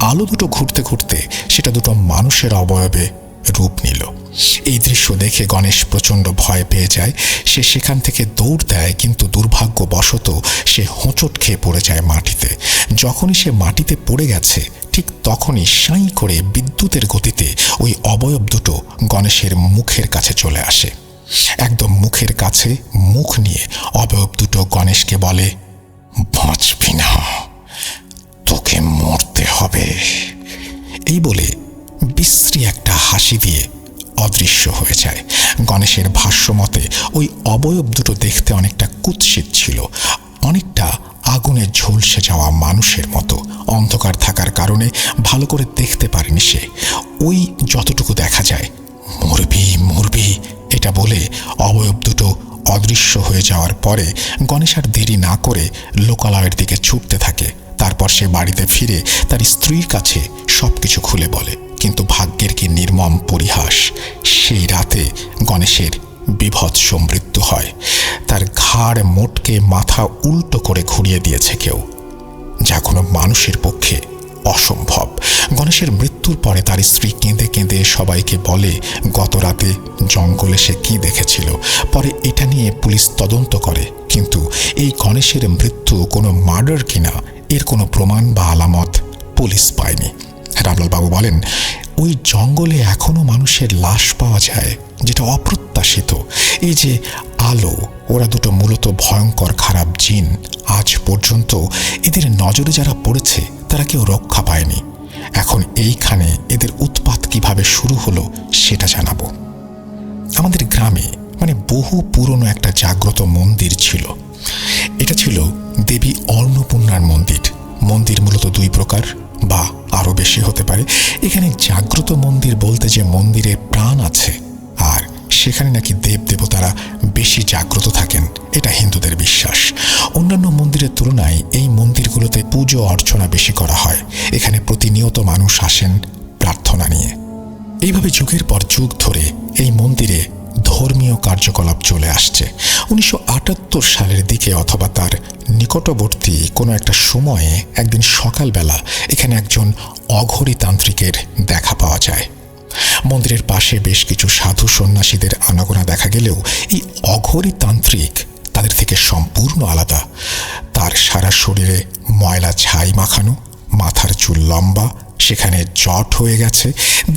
আলো দুটো ঘুরতে ঘুরতে সেটা দুটো মানুষের অবয়বে রূপ নিল। এই দৃশ্য দেখে গণেশ প্রচণ্ড ভয় পেয়ে যায়। সে সেখান থেকে দৌড় দেয়, কিন্তু দুর্ভাগ্যবশত সে হোঁচট খেয়ে পড়ে যায় মাটিতে। যখনই সে মাটিতে পড়ে গেছে, ঠিক তখনই সাঁই করে বিদ্যুতের গতিতে ওই অবয়ব দুটো গণেশের মুখের কাছে চলে আসে। একদম মুখের কাছে মুখ নিয়ে অবয়ব দুটো গণেশকে বলে, বাঁচবি না, তোকে মরতে হবে। এই বলে বিশ্রী একটা হাসি দিয়ে অদৃশ্য হয়ে যায়। গণেশের ভাষ্যমতে ওই অবয়ব দুটো দেখতে অনেকটা কুৎসিত ছিল, অনেকটা আগুনে ঝলসে যাওয়া মানুষের মতো। অন্ধকার থাকার কারণে ভালো করে দেখতে পারেনি সে। ওই যতটুকু দেখা যায়, মরবি মরবি এটা বলে অবয়ব দুটো অদৃশ্য হয়ে যাওয়ার পরে গণেশ আর দেরি না করে লোকালয়ের দিকে ছুটতে থাকে। তারপর সে বাড়িতে ফিরে তার স্ত্রীর কাছে সবকিছু খুলে বলে। কিন্তু ভাগ্যের কি নির্মম পরিহাস, সেই রাতে গণেশের বীভৎস মৃত্যু হয়। তার ঘাড় মোটকে মাথা উল্টো করে ঘুরিয়ে দিয়েছে কেউ, যা কোনো মানুষের পক্ষে অসম্ভব। গণেশের মৃত্যুর পরে তার স্ত্রী কেঁদে কেঁদে সবাইকে বলে গত রাতে জঙ্গলে সে কি দেখেছিল। পরে এটা নিয়ে পুলিশ তদন্ত করে, কিন্তু এই গণেশের মৃত্যু কোনো মার্ডার কিনা এর কোনো প্রমাণ বা আলামত পুলিশ পায়নি। রামলাল বাবু বলেন, ওই জঙ্গলে এখনো মানুষের লাশ পাওয়া যায়, যেটা অপ্রত্যাশিত। এই যে আলো, ওরা দুটো মূলত ভয়ঙ্কর খারাপ জিন। আজ পর্যন্ত এদের নজরে যারা পড়েছে তারা কেউ রক্ষা পায়নি। এখন এইখানে এদের উৎপাত কিভাবে শুরু হলো সেটা জানাবো। আমাদের গ্রামে বহু পুরনো একটা জাগ্রত মন্দির ছিল। এটা ছিল দেবী অন্নপূর্ণার মন্দির। মন্দির মূলত দুই প্রকার বা আরো বেশি হতে পারে। এখানে জাগ্রত মন্দির বলতে যে মন্দিরে প্রাণ আছে, আর সেখানে নাকি দেব দেবতারা বেশি জাগ্রত থাকেন, এটা হিন্দুদের বিশ্বাস। অন্যান্য মন্দিরের তুলনায় এই মন্দিরগুলোতে পুজো অর্চনা বেশি করা হয়। এখানে প্রতিনিয়ত মানুষ আসেন প্রার্থনা নিয়ে। এইভাবে যুগের পর যুগ ধরে এই মন্দিরে ধর্মীয় কার্যকলাপ চলে আসছে। 1978 সালের দিকে অথবা তার নিকটবর্তী কোনো একটা সময়ে একদিন সকালবেলা এখানে একজন অঘরী তান্ত্রিকের দেখা পাওয়া যায়। মন্দিরের পাশে বেশ কিছু সাধু সন্ন্যাসীদের আনাগোনা দেখা গেলেও এই অঘরী তান্ত্রিক তাদের থেকে সম্পূর্ণ আলাদা। তার সারা শরীরে ময়লা ছাই মাখানো, মাথার চুল লম্বা, সেখানে জট হয়ে গেছে।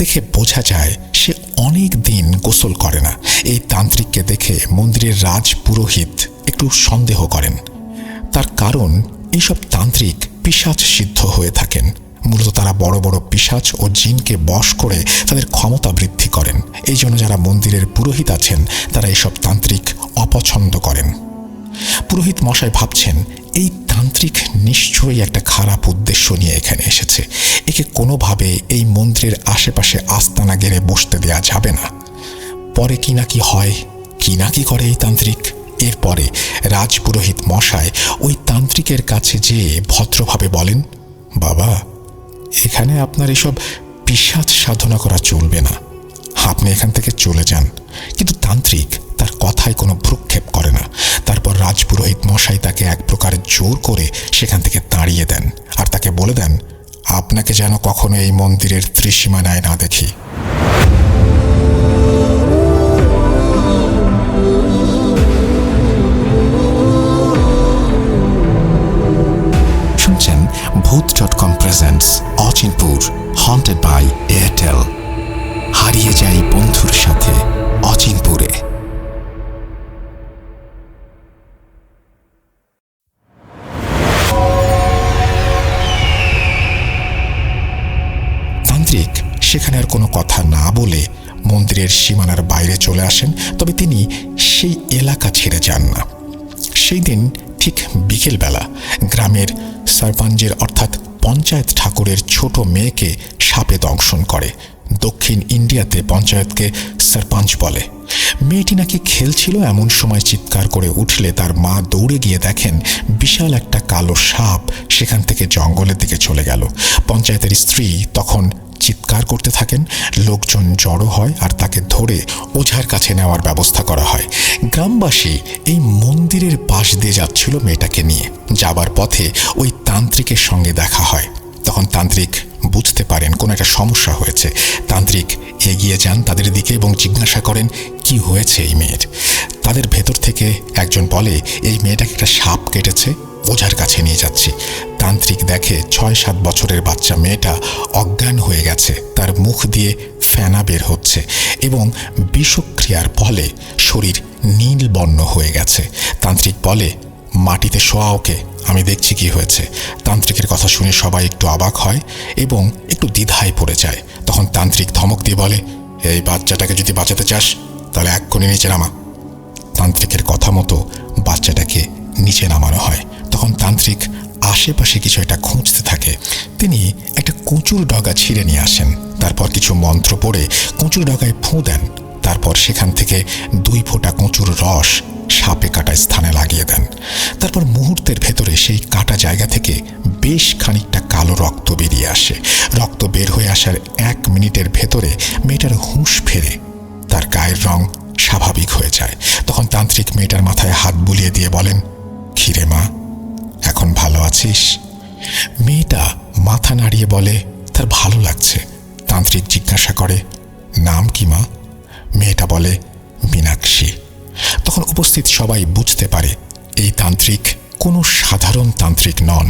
দেখে বোঝা যায় সে অনেক দিন গোসল করে না। এই তান্ত্রিককে দেখে মন্দিরের রাজ পুরোহিত একটু সন্দেহ করেন। তার কারণ, এইসব তান্ত্রিক পিশাচ সিদ্ধ হয়ে থাকেন। মূলত তারা বড় বড় পিশাচ ও জিনকে বশ করে তাদের ক্ষমতা বৃদ্ধি করেন। এই জন্য যারা মন্দিরের পুরোহিত আছেন তারা এইসব তান্ত্রিক অপছন্দ করেন। পুরোহিত মশাই ভাবছেন, এই তান্ত্রিক নিশ্চয়ই একটা খারাপ উদ্দেশ্য নিয়ে এখানে এসেছে। একে কোনোভাবে এই মন্দিরের আশেপাশে আস্তানা গেড়ে বসতে দেয়া যাবে না। পরে কি না কি হয়, কি না কি করে এই তান্ত্রিক। এরপরে রাজপুরোহিত মশাই ওই তান্ত্রিকের কাছে যেয়ে ভদ্রভাবে বলেন, বাবা, এখানে আপনার এসব পিশাচ সাধনা করা চলবে না, আপনি এখান থেকে চলে যান। কিন্তু তান্ত্রিক তার কথায় কোনো ভ্রুক্ষেপ করে না। তারপর রাজপুরোহিত মশাই তাকে এক প্রকার জোর করে সেখান থেকে তাড়িয়ে দেন, আর তাকে বলে দেন, আপনাকে যেন কখনো এই মন্দিরের ত্রিসীমানায় না দেখি। শুনছেন ভূত.com presents Achinpur, haunted by Airtel. হারিয়ে যাই বন্ধুর সাথে অচিনপুরে। তান্ত্রিক সেখানে আর কোনো কথা না বলে মন্দিরের সীমানার বাইরে চলে আসেন, তবে তিনি সেই এলাকা ছেড়ে যান না। সেই দিন ঠিক বিকেলবেলা গ্রামের সরপঞ্চের অর্থাৎ পঞ্চায়েত ঠাকুরের ছোট মেয়েকে সাপে দংশন করে। দক্ষিণ ইন্ডিয়াতে পঞ্চায়েতকে সরপঞ্চ বলে। মেয়েটি নাকি খেলছিল, এমন সময় চিৎকার করে উঠলে তার মা দৌড়ে গিয়ে দেখেন বিশাল একটা কালো সাপ সেখান থেকে জঙ্গলের দিকে চলে গেল। পঞ্চায়েতের স্ত্রী তখন চিৎকার করতে থাকেন, লোকজন জড়ো হয় আর তাকে ধরে ওঝার কাছে নেওয়ার ব্যবস্থা করা হয়। গ্রামবাসী এই মন্দিরের পাশ দিয়ে যাচ্ছিল মেয়েটাকে নিয়ে, যাবার পথে ওই তান্ত্রিকের সঙ্গে দেখা হয়। তখন তান্ত্রিক বুঝতে পারেন কোনো একটা সমস্যা হয়েছে। তান্ত্রিক এগিয়ে যান তাদের দিকে এবং জিজ্ঞাসা করেন কি হয়েছে এই মেয়ের। তাদের ভেতর থেকে একজন বলে, এই মেয়েটাকে একটা সাপ কেটেছে, ওঝার কাছে নিয়ে যাচ্ছি। তান্ত্রিক দেখে 6-7 বছরের বাচ্চা মেয়েটা অজ্ঞান হয়ে গেছে, তার মুখ দিয়ে ফেনা বের হচ্ছে এবং বিষক্রিয়ার ফলে শরীর নীল বর্ণ হয়ে গেছে। তান্ত্রিক বলে, মাটিতে শোয়া ওকে, আমি দেখছি কি হয়েছে। তান্ত্রিকের কথা শুনে সবাই একটু অবাক হয় এবং একটু দ্বিধায় পড়ে যায়। তখন তান্ত্রিক ধমক দিয়ে বলে, এই বাচ্চাটাকে যদি বাঁচাতে চাস তাহলে এক্ষুনি নিচে নামা। তান্ত্রিকের কথা মতো বাচ্চাটাকে নিচে নামানো হয়। তখন তান্ত্রিক আশেপাশে কিছু একটা খুঁজতে থাকে। তিনি একটা কচুর ডগা ছিঁড়ে নিয়ে আসেন, তারপর কিছু মন্ত্র পড়ে কচুর ডগায় ফুঁ দেন। তারপর সেখান থেকে 2 ফোঁটা কচুর রস সাপে কাটা স্থানে লাগিয়ে দেন। তারপর মুহূর্তের ভেতরে সেই কাটা জায়গা থেকে বেশ খানিকটা কালো রক্ত বেরিয়ে আসে। রক্ত বের হয়ে আসার 1 মিনিটের ভেতরে মেয়েটার হুঁশ ফেরে, তার গায়ের রং স্বাভাবিক হয়ে যায়। তখন তান্ত্রিক মেয়েটার মাথায় হাত বুলিয়ে দিয়ে বলেন, খিরে মা, এখন ভালো আছিস? মেয়েটা মাথা নাড়িয়ে বলে তার ভালো লাগছে। তান্ত্রিক জিজ্ঞাসা করে, নাম কি মা? মেয়েটা বলে, মীনাক্ষী। তখন উপস্থিত সবাই বুঝতে পারে এই তান্ত্রিক কোনো সাধারণ তান্ত্রিক নন।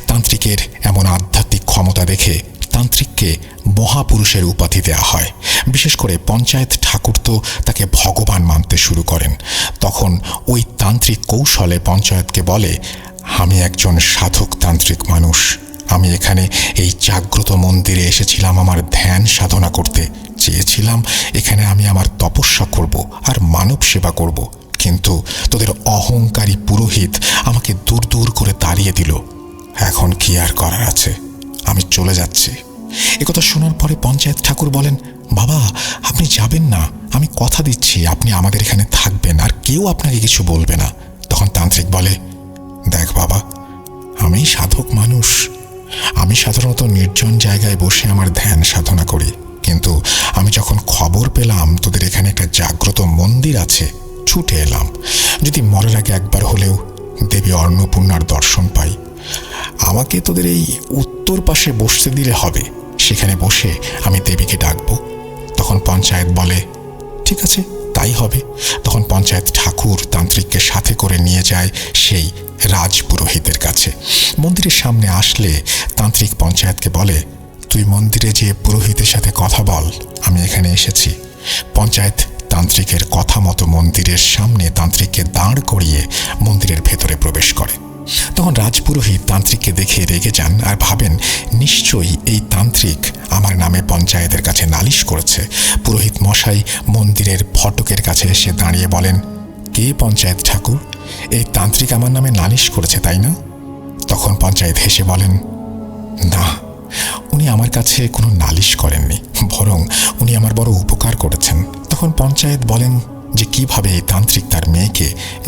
তান্ত্রিকের এমন আধ্যাত্মিক ক্ষমতা দেখে তান্ত্রিককে মহাপুরুষের উপাধি দেওয়া হয়। বিশেষ করে পঞ্চায়েত ঠাকুর তো তাকে ভগবান মানতে শুরু করেন। তখন ওই তান্ত্রিক কৌশলে পঞ্চায়েতকে বলে, আমি একজন সাধক তান্ত্রিক মানুষ, আমি এখানে এই জাগ্রত মন্দিরে এসেছিলাম আমার ধ্যান সাধনা করতে। চেয়েছিলাম এখানে আমি আমার তপস্যা করব আর মানব সেবা করব, কিন্তু তোদের অহংকারী পুরোহিত আমাকে দূর দূর করে তাড়িয়ে দিল। এখন কি আর করার আছে, আমি চলে যাচ্ছি। একথা শোনার পরে পঞ্চায়েত ঠাকুর বলেন, বাবা আপনি যাবেন না, আমি কথা দিচ্ছি আপনি আমাদের এখানে থাকবেন আর কেউ আপনাকে কিছু বলবে না। তখন তান্ত্রিক বলে, দেখ বাবা, আমি সাধক মানুষ, আমি সাধারণত নির্জন জায়গায় বসে আমার ধ্যান সাধনা করি, কিন্তু আমি যখন খবর পেলাম তোদের এখানে একটা জাগ্রত মন্দির আছে, ছুটে এলাম। যদি মরার আগে একবার হলেও দেবী অন্নপূর্ণার দর্শন পাই, আমাকে তোদের এই উত্তর পাশে বসতে দিলে হবে, সেখানে বসে আমি দেবীকে ডাকবো। তখন পঞ্চায়েত বলে, ঠিক আছে তাই হবে। তখন পঞ্চায়েত ঠাকুর তান্ত্রিককে সাথে করে নিয়ে যায় সেই রাজপুরোহিতের কাছে। মন্দিরের সামনে আসলে তান্ত্রিক পঞ্চায়েতকে বলে, তুই মন্দিরে যে পুরোহিতের সাথে কথা বল, আমি এখানে এসেছি। পঞ্চায়েত তান্ত্রিকের কথা মতো মন্দিরের সামনে তান্ত্রিককে দাঁড় করিয়ে মন্দিরের ভেতরে প্রবেশ করে। তখন রাজপুরোহিত তান্ত্রিককে দেখে রেগে যান আর ভাবেন, নিশ্চয়ই এই তান্ত্রিক আমার নামে পঞ্চায়েতের কাছে নালিশ করেছে। পুরোহিত মশাই মন্দিরের ফটকের কাছে এসে দাঁড়িয়ে বলেন, কে পঞ্চায়েত ঠাকুর? এই তান্ত্রিক আমার নামে নালিশ করেছে তাই না? তখন পঞ্চায়েত হেসে বলেন, না, উনি আমার কাছে কোনো নালিশ করেননি, বরং উনি আমার বড় উপকার করেছেন। তখন পঞ্চায়েত বলেন যে কিভাবে এই তান্ত্রিক তার মেয়েকে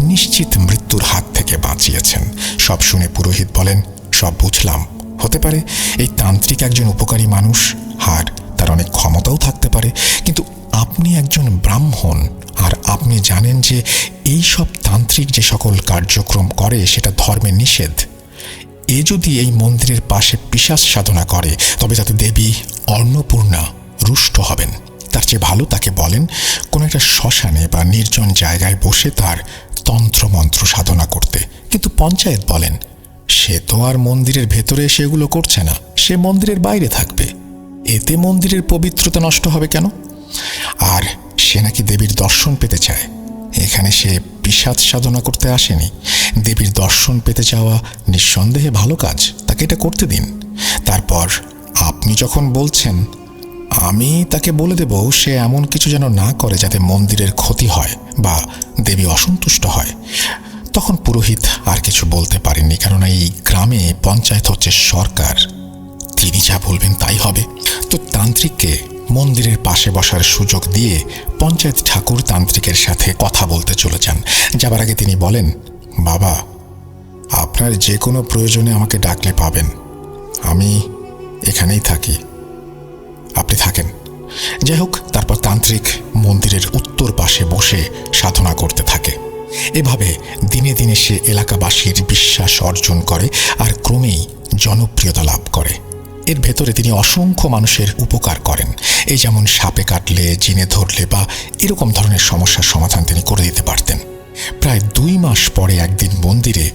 নিশ্চিত মৃত্যুর হাত থেকে বাঁচিয়েছেন। সব শুনে পুরোহিত বলেন, সব বুঝলাম, হতে পারে এই তান্ত্রিক একজন উপকারী মানুষ আর তার অনেক ক্ষমতাও থাকতে পারে, কিন্তু আপনি একজন ব্রাহ্মণ আর আপনি জানেন যে এই সব তান্ত্রিক যে সকল কার্যক্রম করে সেটা ধর্মে নিষেধ। এ যদি এই মন্দিরের পাশে পিশাচ সাধনা করে তবে তাতে দেবী অন্নপূর্ণা রুষ্ট হবেন। তার চেয়ে ভালো তাকে বলেন কোনো একটা শ্মশানে বা নির্জন জায়গায় বসে তার তন্ত্রমন্ত্র সাধনা করতে। কিন্তু পঞ্চায়েত বলেন, সে তো আর মন্দিরের ভেতরে সেগুলো করছে না, সে মন্দিরের বাইরে থাকবে, এতে মন্দিরের পবিত্রতা নষ্ট হবে কেন? আর সে নাকি দেবীর দর্শন পেতে চায়, এখানে সে পিশাচ সাধনা করতে আসেনি। দেবীর দর্শন পেতে চাওয়া নিঃসন্দেহে ভালো কাজ, তাকে এটা করতে দিন। তারপর আপনি যখন বলছেন, আমি তাকে বলে দেব সে এমন কিছু যেন না করে যাতে মন্দিরের ক্ষতি হয় বা দেবী অসন্তুষ্ট হয়। তখন পুরোহিত আর কিছু বলতে পারেননি, কারণ এই গ্রামে পঞ্চায়েত হচ্ছে সরকার, তিনি যা বলবেন তাই হবে। তো তান্ত্রিককে মন্দিরের পাশে বসার সুযোগ দিয়ে পঞ্চায়েত ঠাকুর তান্ত্রিকের সাথে কথা বলতে চলে যান। যাবার আগে তিনি বলেন, বাবা, আপনার যে কোনো প্রয়োজনে আমাকে ডাকলে পাবেন, আমি এখানেই থাকি, আপনি থাকেন। যাই হোক, তারপর তান্ত্রিক মন্দিরের উত্তর পাশে বসে সাধনা করতে থাকে। এভাবে দিনে দিনে সে এলাকাবাসীর বিশ্বাস অর্জন করে আর ক্রমেই জনপ্রিয়তা লাভ করে। এর ভেতরে তিনি অসংখ্য মানুষের উপকার করেন। এই যেমন সাপে কাটলে, জিনে ধরলে বা এরকম ধরনের সমস্যার সমাধান তিনি করে দিতে পারতেন। প্রায় 2 মাস পরে একদিন মন্দিরে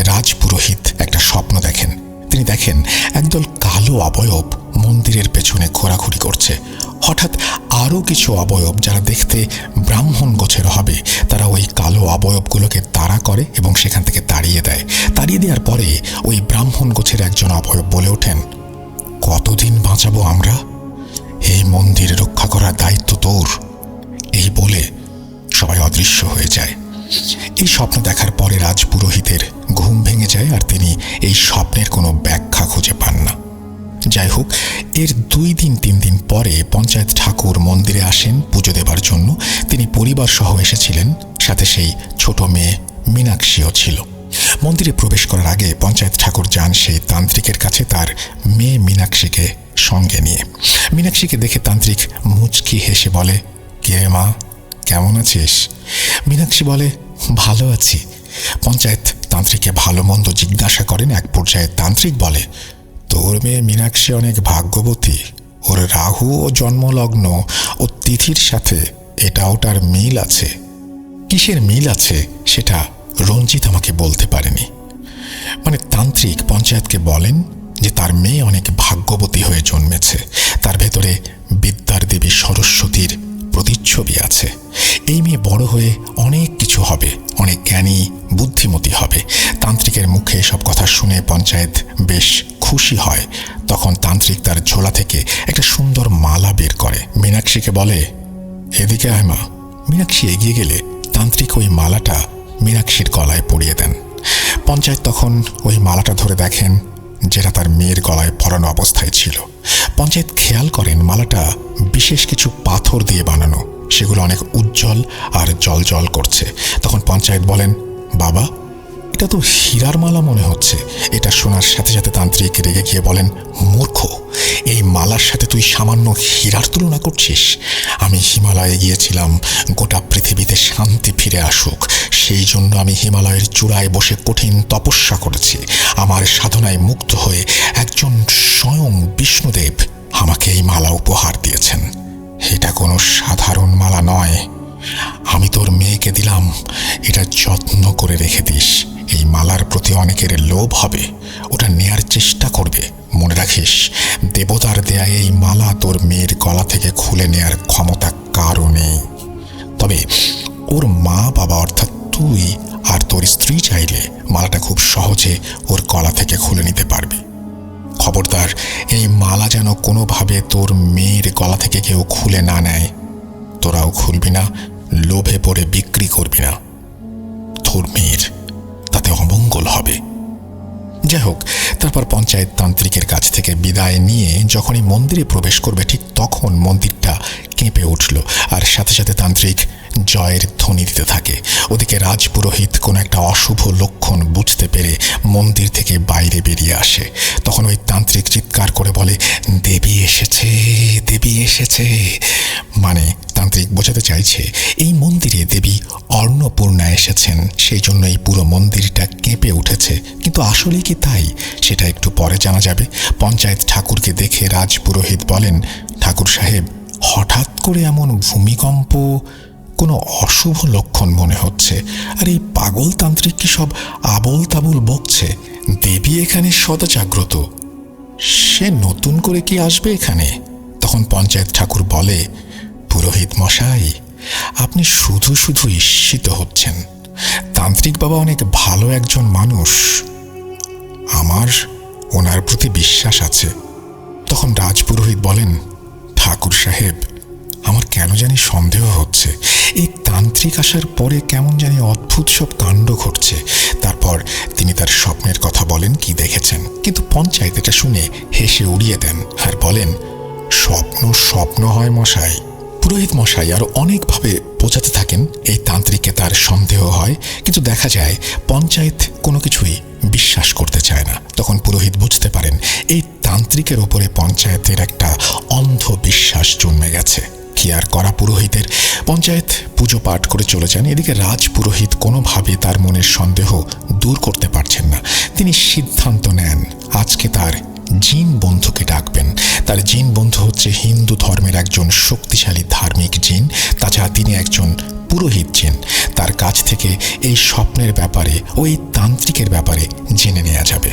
রাজপুরোহিত একটা স্বপ্ন দেখেন। তিনি দেখেন একদল কালো অবয়ব মন্দিরের পেছনে ঘোরাঘুরি করছে। হঠাৎ আরও কিছু অবয়ব, যারা দেখতে ব্রাহ্মণ গোছের হবে, তারা ওই কালো অবয়বগুলোকে তাড়া করে এবং সেখান থেকে তাড়িয়ে দেয়। তাড়িয়ে দেওয়ার পরে ওই ব্রাহ্মণ গোছের একজন অবয়ব বলে ওঠেন, কতদিন বাঁচাবো আমরা? এই মন্দির রক্ষা করার দায়িত্ব তোর। এই বলে সবাই অদৃশ্য হয়ে যায়। এই স্বপ্ন দেখার পরে রাজপুরোহিতের ঘুম ভেঙে যায় আর তিনি এই স্বপ্নের কোনো ব্যাখ্যা খুঁজে পান না। যাই হোক, এর 2 দিন 3 দিন পরে পঞ্চায়েত ঠাকুর মন্দিরে আসেন পুজো দেবার জন্য। তিনি পরিবার সহ এসেছিলেন, সাথে সেই ছোট মেয়ে মীনাক্ষীও ছিল। মন্দিরে প্রবেশ করার আগে পঞ্চায়েত ঠাকুর যান সেই তান্ত্রিকের কাছে তার মেয়ে মীনাক্ষীকে সঙ্গে নিয়ে। মীনাক্ষীকে দেখে তান্ত্রিক মুচকি হেসে বলে, কে মা, কেমন আছিস? মীনাক্ষী বলে, ভালো আছি। পঞ্চায়েত তান্ত্রিককে ভালো মন্দ জিজ্ঞাসা করেন। এক পর্যায়ে তান্ত্রিক বলে, তোর মেয়ে মীনাক্ষী অনেক ভাগ্যবতী। ওর রাহু ও জন্মলগ্ন ও তিথির সাথে এটা ওটার মিল আছে। কিসের মিল আছে সেটা রঞ্জিত আমাকে বলতে পারেনি। মানে তান্ত্রিক পঞ্চায়েতকে বলেন যে তার মেয়ে অনেক ভাগ্যবতী হয়ে জন্মেছে, তার ভেতরে বিদ্যার দেবী সরস্বতীর প্রতিচ্ছবি আছে। এই মেয়ে বড় হয়ে অনেক কিছু হবে, অনেক জ্ঞানী বুদ্ধিমতী হবে। তান্ত্রিকের মুখে এসব কথা শুনে পঞ্চায়েত বেশ খুশি হয়। তখন তান্ত্রিক তার ঝোলা থেকে একটা সুন্দর মালা বের করে, মীনাক্ষীকে বলে, এদিকে আয় মা। মীনাক্ষী এগিয়ে গেলে তান্ত্রিক ওই মালাটা মীনাক্ষীর গলায় পরিয়ে দেন। পঞ্চায়েত তখন ওই মালাটা ধরে দেখেন যেটা তার মেয়ের গলায় পরানো অবস্থায় ছিল। পঞ্চায়েত খেয়াল করেন মালাটা বিশেষ কিছু পাথর দিয়ে বানানো, সেগুলো অনেক উজ্জ্বল আর জ্বলজ্বল করছে। তখন পঞ্চায়েত বলেন, বাবা, এটা তো হীরার মালা মনে হচ্ছে। এটা শোনার সাথে সাথে তান্ত্রিক রেগে গিয়ে বলেন, মূর্খ, এই মালার সাথে তুই সামান্য হীরার তুলনা করছিস? আমি হিমালয়ে গিয়েছিলাম গোটা পৃথিবীতে শান্তি ফিরে আসুক, সেই জন্য আমি হিমালয়ের চূড়ায় বসে কঠিন তপস্যা করেছি। আমার সাধনায় মুগ্ধ হয়ে একজন স্বয়ং বিষ্ণুদেব আমাকে এই মালা উপহার দিয়েছেন। এটা কোনো সাধারণ মালা নয়। আমি তোর মেয়েকে দিলাম, এটা যত্ন করে রেখে দিস। এই মালার প্রতি অনেকের লোভ হবে, ওটা নেয়ার চেষ্টা করবে। মনে রাখিস, দেবতার দেয়া এই মালা তোর মেয়ের গলা থেকে খুলে নেয়ার ক্ষমতা কারও নেই। তবে ওর মা বাবা অর্থাৎ তুই আর তোর স্ত্রী চাইলে মালাটা খুব সহজে ওর গলা থেকে খুলে নিতে পারবি। খবরদার, এই মালা যেন কোনোভাবে তোর মেয়ের গলা থেকে কেউ খুলে না নেয়। তোরাও খুলবি না, লোভে পড়ে বিক্রি করবি না। তোর মেয়ের তাতে অমঙ্গল হবে। যাই হোক, তারপর পঞ্চায়েত তান্ত্রিকের কাছ থেকে বিদায় নিয়ে যখনই মন্দিরে প্রবেশ করবে, ঠিক তখন মন্দিরটা কেঁপে উঠল আর সাথে সাথে তান্ত্রিক জয়ের ধ্বনি দিতে থাকে। ওদিকে রাজপুরোহিত কোনো একটা অশুভ লক্ষণ বুঝতে পেরে মন্দির থেকে বাইরে বেরিয়ে আসে। তখন ওই তান্ত্রিক চিৎকার করে বলে, দেবী এসেছে, দেবী এসেছে। মানে তান্ত্রিক বোঝাতে চাইছে এই মন্দিরে দেবী অন্নপূর্ণা এসেছেন, সেই জন্য এই পুরো মন্দিরটা কেঁপে উঠেছে। কিন্তু আসলে কি তাই, সেটা একটু পরে জানা যাবে। পঞ্চায়েত ঠাকুরকে দেখে রাজপুরোহিত বলেন, ঠাকুর সাহেব, হঠাৎ করে এমন ভূমিকম্প কোনো অশুভ লক্ষণ মনে হচ্ছে। আর এই পাগল তান্ত্রিক কি সব আবোল তাবোল বকছে? দেবী এখানে সদা জাগ্রত, সে নতুন করে কি আসবে এখানে? তখন পঞ্চায়েত ঠাকুর বলে, পুরোহিত মশাই, আপনি শুধু শুধু ঈর্ষিত হচ্ছেন। তান্ত্রিক বাবা অনেক ভালো একজন মানুষ, আমার ওনার প্রতি বিশ্বাস আছে। তখন রাজপুরোহিত বলেন, ঠাকুর সাহেব, আমার কেন জানি সন্দেহ হচ্ছে। এই তান্ত্রিক আসার পরে কেমন জানি অদ্ভুত সব কাণ্ড ঘটছে। তারপর তিনি তার স্বপ্নের কথা বলেন, কি দেখেছেন। কিন্তু পঞ্চায়েত এটা শুনে হেসে উড়িয়ে দেন আর বলেন, স্বপ্ন স্বপ্ন হয় মশাই। পুরোহিত মশাই আরো অনেকভাবে বোঝাতে থাকেন। এই তান্ত্রিককে তার সন্দেহ হয়, কিন্তু দেখা যায় পঞ্চায়েত কোনো কিছুই বিশ্বাস করতে চায় না। তখন পুরোহিত বুঝতে পারেন এই তান্ত্রিকের ওপরে পঞ্চায়েতের একটা অন্ধ বিশ্বাস জন্মে গেছে। কি আর করা পুরোহিতের। পঞ্চায়েত পুজো পাঠ করে চলে যান। এদিকে রাজ পুরোহিত কোনোভাবে তার মনের সন্দেহ দূর করতে পারছেন না। তিনি সিদ্ধান্ত নেন আজকে তার জিন বন্ধুকে ডাকবেন। তার জিন বন্ধু হচ্ছে হিন্দু ধর্মের একজন শক্তিশালী ধার্মিক জিন। তাছাড়া তিনি একজন পুরোহিত জিন। তার কাছ থেকে এই স্বপ্নের ব্যাপারে ও এই তান্ত্রিকের ব্যাপারে জেনে নেওয়া যাবে।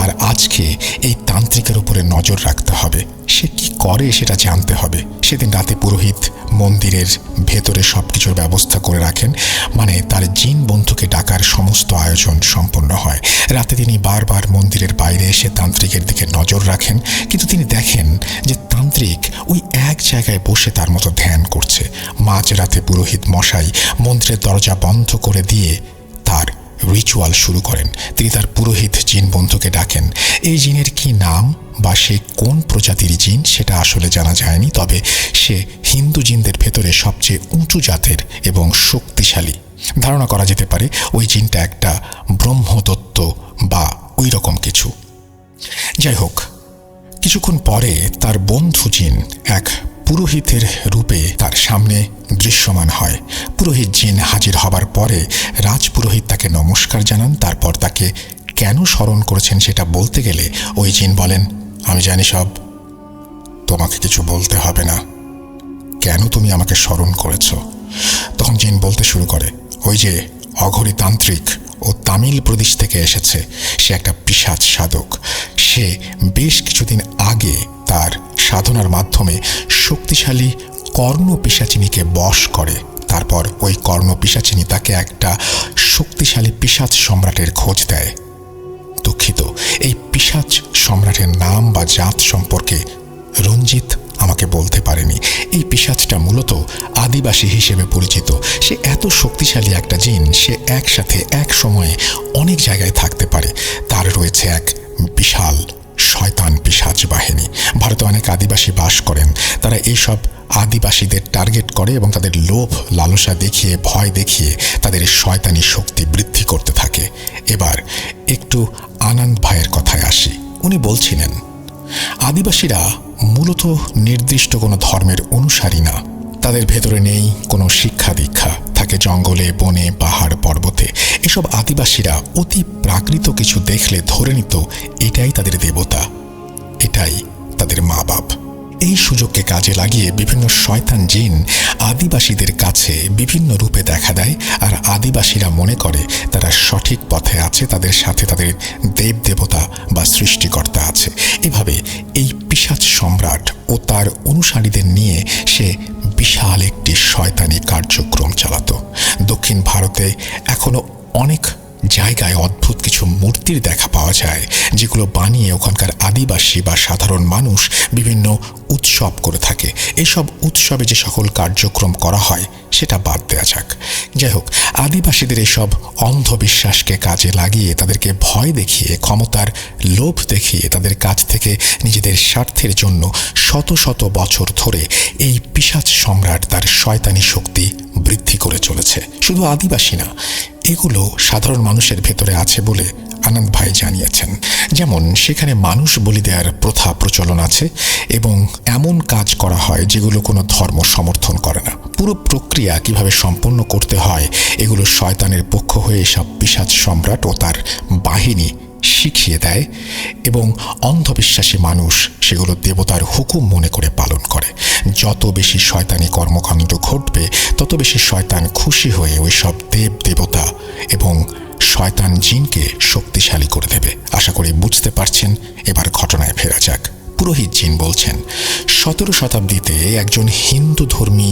আর আজকে এই তান্ত্রিকের উপরে নজর রাখতে হবে। সে কি করে সেটা জানতে হবে। সেদিন রাতে পুরোহিত মন্দিরের ভেতরে সবকিছুর ব্যবস্থা করে রাখেন, মানে তার জিন বন্ধুকে ডাকার সমস্ত আয়োজন সম্পন্ন হয়। রাতে তিনি বারবার মন্দিরের বাইরে এসে তান্ত্রিকের দিকে নজর রাখেন, কিন্তু তিনি দেখেন যে তান্ত্রিক ওই এক জায়গায় বসে তার মতো ধ্যান করছে। মাঝরাতে পুরোহিত মশাই মন্দিরের দরজা বন্ধ করে দিয়ে তার রিচুয়াল শুরু করেন। তিনি তার পুরোহিত জিন বন্ধুকে ডাকেন। এই জিনের কি নাম বা সে কোন প্রজাতির জিন সেটা আসলে জানা যায়নি, তবে সে হিন্দু জিনদের ভেতরে সবচেয়ে উঁচু জাতের এবং শক্তিশালী। ধারণা করা যেতে পারে ওই জিনটা একটা ব্রহ্মদত্ত বা ওই রকম কিছু। যাই হোক, কিছুক্ষণ পরে তার বন্ধু জিন এক পুরোহিতের রূপে তার সামনে দৃশ্যমান হয়। পুরোহিত জিন হাজির হবার পরে রাজপুরোহিত তাকে নমস্কার জানান। তারপর তাকে কেন স্মরণ করেছেন সেটা বলতে গেলে ওই জিন বলেন, আমি জানি সব, তোমাকে কিছু বলতে হবে না। কেন তুমি আমাকে স্মরণ করেছ? তখন জিন বলতে শুরু করে, ওই যে অঘরী তান্ত্রিক ও তামিল প্রদেশ থেকে এসেছে, সে একটা পিশাচ সাধক। সে বেশ কিছুদিন আগে তার সাধনার মাধ্যমে শক্তিশালী কর্ণ পিশাচিনীকে বশ করে। তারপর ওই কর্ণ পিশাচিনী তাকে একটা শক্তিশালী পিশাচ সম্রাটের খোঁজ দেয়। দুঃখিত, এই পিশাচ সম্রাটের নাম বা জাত সম্পর্কে রঞ্জিত আমাকে বলতে পারেনি। এই পিশাচটা মূলত আদিবাসী হিসেবে পরিচিত। সে এত শক্তিশালী একটা জিন, সে একসাথে এক সময়ে অনেক জায়গায় থাকতে পারে। তার রয়েছে এক বিশাল শয়তান পিশাচ বাহিনী। ভারতে অনেক আদিবাসী বাস করেন। তারা এইসব আদিবাসীদের টার্গেট করে এবং তাদের লোভ লালসা দেখিয়ে, ভয় দেখিয়ে তাদের শয়তানি শক্তি বৃদ্ধি করতে থাকে। এবার একটু আনন্দ ভাইয়ের কথায় আসি। উনি বলছিলেন, আদিবাসীরা মূলত নির্দিষ্ট কোনো ধর্মের অনুসারী না। তাদের ভেতরে নেই কোনো শিক্ষা দীক্ষা, থাকে জঙ্গলে, বনে, পাহাড়, পর্বতে। এসব আদিবাসীরা অতি প্রাকৃত কিছু দেখলে ধরে নিত এটাই তাদের দেবতা, এটাই তাদের মা বাপ। এই সুযোগকে কাজে লাগিয়ে বিভিন্ন শয়তান জিন আদিবাসীদের কাছে বিভিন্ন রূপে দেখা দেয়, আর আদিবাসীরা মনে করে তারা সঠিক পথে আছে, তাদের সাথে তাদের দেব দেবতা বা সৃষ্টিকর্তা আছে। এভাবে এই পিশাচ সম্রাট ও তার অনুসারীদের নিয়ে সে বিশাল একটি শয়তানি কার্যক্রম চালাতো। দক্ষিণ ভারতে এখনো অনেক জায়গায় অদ্ভুত কিছু মূর্তির দেখা পাওয়া যায়, যেগুলো বানিয়ে ওখানকার আদিবাসী বা সাধারণ মানুষ বিভিন্ন উৎসব করে থাকে। এসব উৎসবে যে সকল কার্যক্রম করা হয় সেটা বাদ দেওয়া যাক। যাই হোক, আদিবাসীদের এসব অন্ধবিশ্বাসকে কাজে লাগিয়ে, তাদেরকে ভয় দেখিয়ে, ক্ষমতার লোভ দেখিয়ে তাদের কাছ থেকে নিজেদের স্বার্থের জন্য শত শত বছর ধরে এই পিশাচ সম্রাট তার শয়তানি শক্তি বৃদ্ধি করে চলেছে। শুধু আদিবাসী না, এগুলো সাধারণ মানুষের ভেতরে আছে বলে আনন্দ ভাই জানিয়েছেন। যেমন সেখানে মানুষ বলি দেওয়ার প্রথা প্রচলন আছে এবং এমন কাজ করা হয় যেগুলো কোনো ধর্ম সমর্থন করে না। পুরো প্রক্রিয়া কিভাবে সম্পন্ন করতে হয় এগুলো শয়তানের পক্ষ হয়ে সব পিশাচ সম্রাট ও তার বাহিনী শিখিয়ে দেয় এবং অন্ধবিশ্বাসী মানুষ সেগুলো দেবতার হুকুম মনে করে পালন করে। যত বেশি শয়তানি কর্মকাণ্ড ঘটবে তত বেশি শয়তান খুশি হয়ে ওই সব দেব দেবতা এবং শয়তান জিনকে শক্তিশালী করে দেবে। আশা করি বুঝতে পারছেন। এবার ঘটনায় ফেরা যাক। পুরোহিত জিন বলছেন, 17 শতাব্দীতে একজন হিন্দু ধর্মী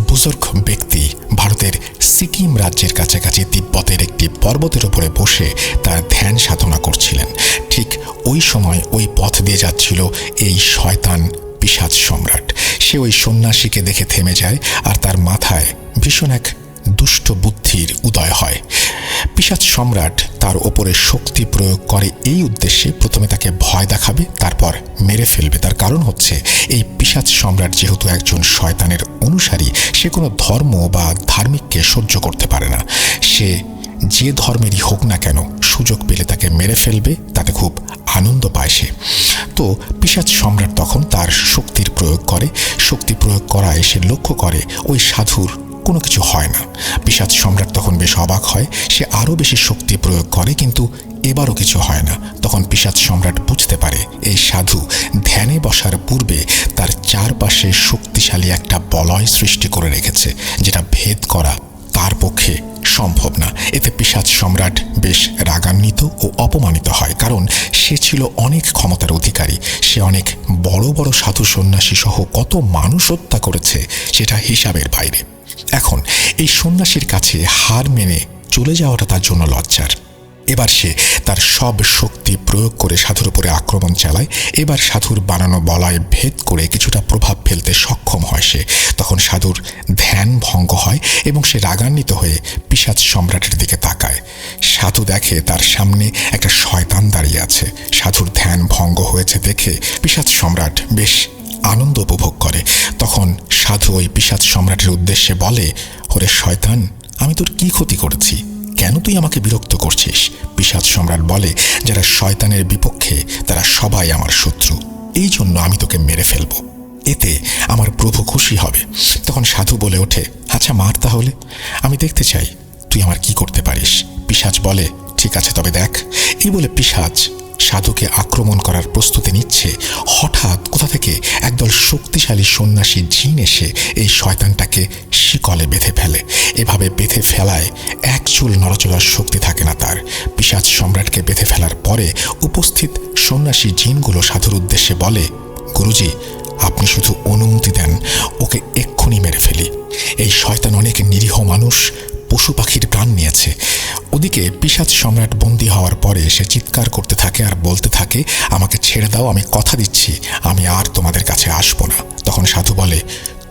বুজুর্গ ব্যক্তি ভারতের সিকিম রাজ্যের কাছাকাছি তিব্বতের একটি পর্বতের উপরে বসে তার ধ্যান সাধনা করছিলেন। ঠিক ওই সময় ওই পথ দিয়ে যাচ্ছিল এই শয়তান পিশাচ সম্রাট। সে ওই সন্ন্যাসীকে দেখে থেমে যায় আর তার মাথায় ভীষণ এক দুষ্ট বুদ্ধির উদয় হয়। পিশাচ সম্রাট তার ওপরে শক্তি প্রয়োগ করে এই উদ্দেশ্যে প্রথমে তাকে ভয় দেখাবে, তারপর মেরে ফেলবে। তার কারণ হচ্ছে এই পিশাচ সম্রাট যেহেতু একজন শয়তানের অনুসারী, সে কোনো ধর্ম বা ধার্মিককে সহ্য করতে পারে না। সে যে ধর্মেরই হোক না কেন সুযোগ পেলে তাকে মেরে ফেলবে, তাতে খুব আনন্দ পায় সে। তো পিশাচ সম্রাট তখন তার শক্তির প্রয়োগ করে। শক্তি প্রয়োগ করায় সে লক্ষ্য করে ওই সাধুর কোনো কিছু হয় না। পিশাচ সম্রাট তখন বেশ অবাক হয়। সে আরও বেশি শক্তি প্রয়োগ করে, কিন্তু এবারও কিছু হয় না। তখন পিশাচ সম্রাট বুঝতে পারে এই সাধু ধ্যানে বসার পূর্বে তার চারপাশে শক্তিশালী একটা বলয় সৃষ্টি করে রেখেছে, যেটা ভেদ করা তার পক্ষে সম্ভব না। এতে পিশাচ সম্রাট বেশ রাগান্বিত ও অপমানিত হয়, কারণ সে ছিল অনেক ক্ষমতার অধিকারী। সে অনেক বড় বড় সাধু সন্ন্যাসী সহ কত মানুষ হত্যা করেছে, সেটা হিসাবের বাইরে। এখন এই সন্ন্যাসীর কাছে হার মেনে চলে যাওয়াটা তার জন্য লজ্জার। এবার সে তার সব শক্তি প্রয়োগ করে সাধুর উপরে আক্রমণ চালায়। এবার সাধুর বানানো বলয় ভেদ করে কিছুটা প্রভাব ফেলতে সক্ষম হয় সে। তখন সাধুর ধ্যান ভঙ্গ হয় এবং সে রাগান্বিত হয়ে পিশাচ সম্রাটের দিকে তাকায়। সাধু দেখে তার সামনে একটা শয়তান দাঁড়িয়ে আছে। সাধুর ধ্যান ভঙ্গ হয়েছে দেখে পিশাচ সম্রাট বেশ আনন্দ উপভোগ করে। তখন সাধু ওই পিশাচ সম্রাটের উদ্দেশ্যে বলে, ওরে শয়তান, আমি তোর কি ক্ষতি করেছি? কেন তুই আমাকে বিরক্ত করছিস? পিশাচ সম্রাট বলে, যারা শয়তানের বিপক্ষে তারা সবাই আমার শত্রু, এই জন্য আমি তোকে মেরে ফেলব। এতে আমার প্রভু খুশি হবে। তখন সাধু বলে ওঠে, আচ্ছা মার তাহলে, আমি দেখতে চাই তুই আমার কি করতে পারিস। পিশাচ বলে, ঠিক আছে তবে দেখ। এই বলে পিশাচ সাধুকে আক্রমণ করার প্রস্তুতি নিচ্ছে। হঠাৎ কোথা থেকে একদল শক্তিশালী সন্ন্যাসী জিন এসে এই শয়তানটাকে শিকলে বেঁধে ফেলে। এভাবে বেঁধে ফেলায় এক চুল নড়াচড়ার শক্তি থাকে না তার। পিশাচ সম্রাটকে বেঁধে ফেলার পরে উপস্থিত সন্ন্যাসী জিনগুলো সাধুর উদ্দেশ্যে বলে, গুরুজি, আপনি শুধু অনুমতি দেন, ওকে এক্ষুনি মেরে ফেলি। এই শয়তান অনেক নিরীহ মানুষ, পশু পাখির প্রাণ নিয়েছে। ওদিকে পিশাচ সম্রাট বন্দী হওয়ার পরে সে চিৎকার করতে থাকে আর বলতে থাকে, আমাকে ছেড়ে দাও, আমি কথা দিচ্ছি আমি আর তোমাদের কাছে আসবো না। তখন সাধু বলে,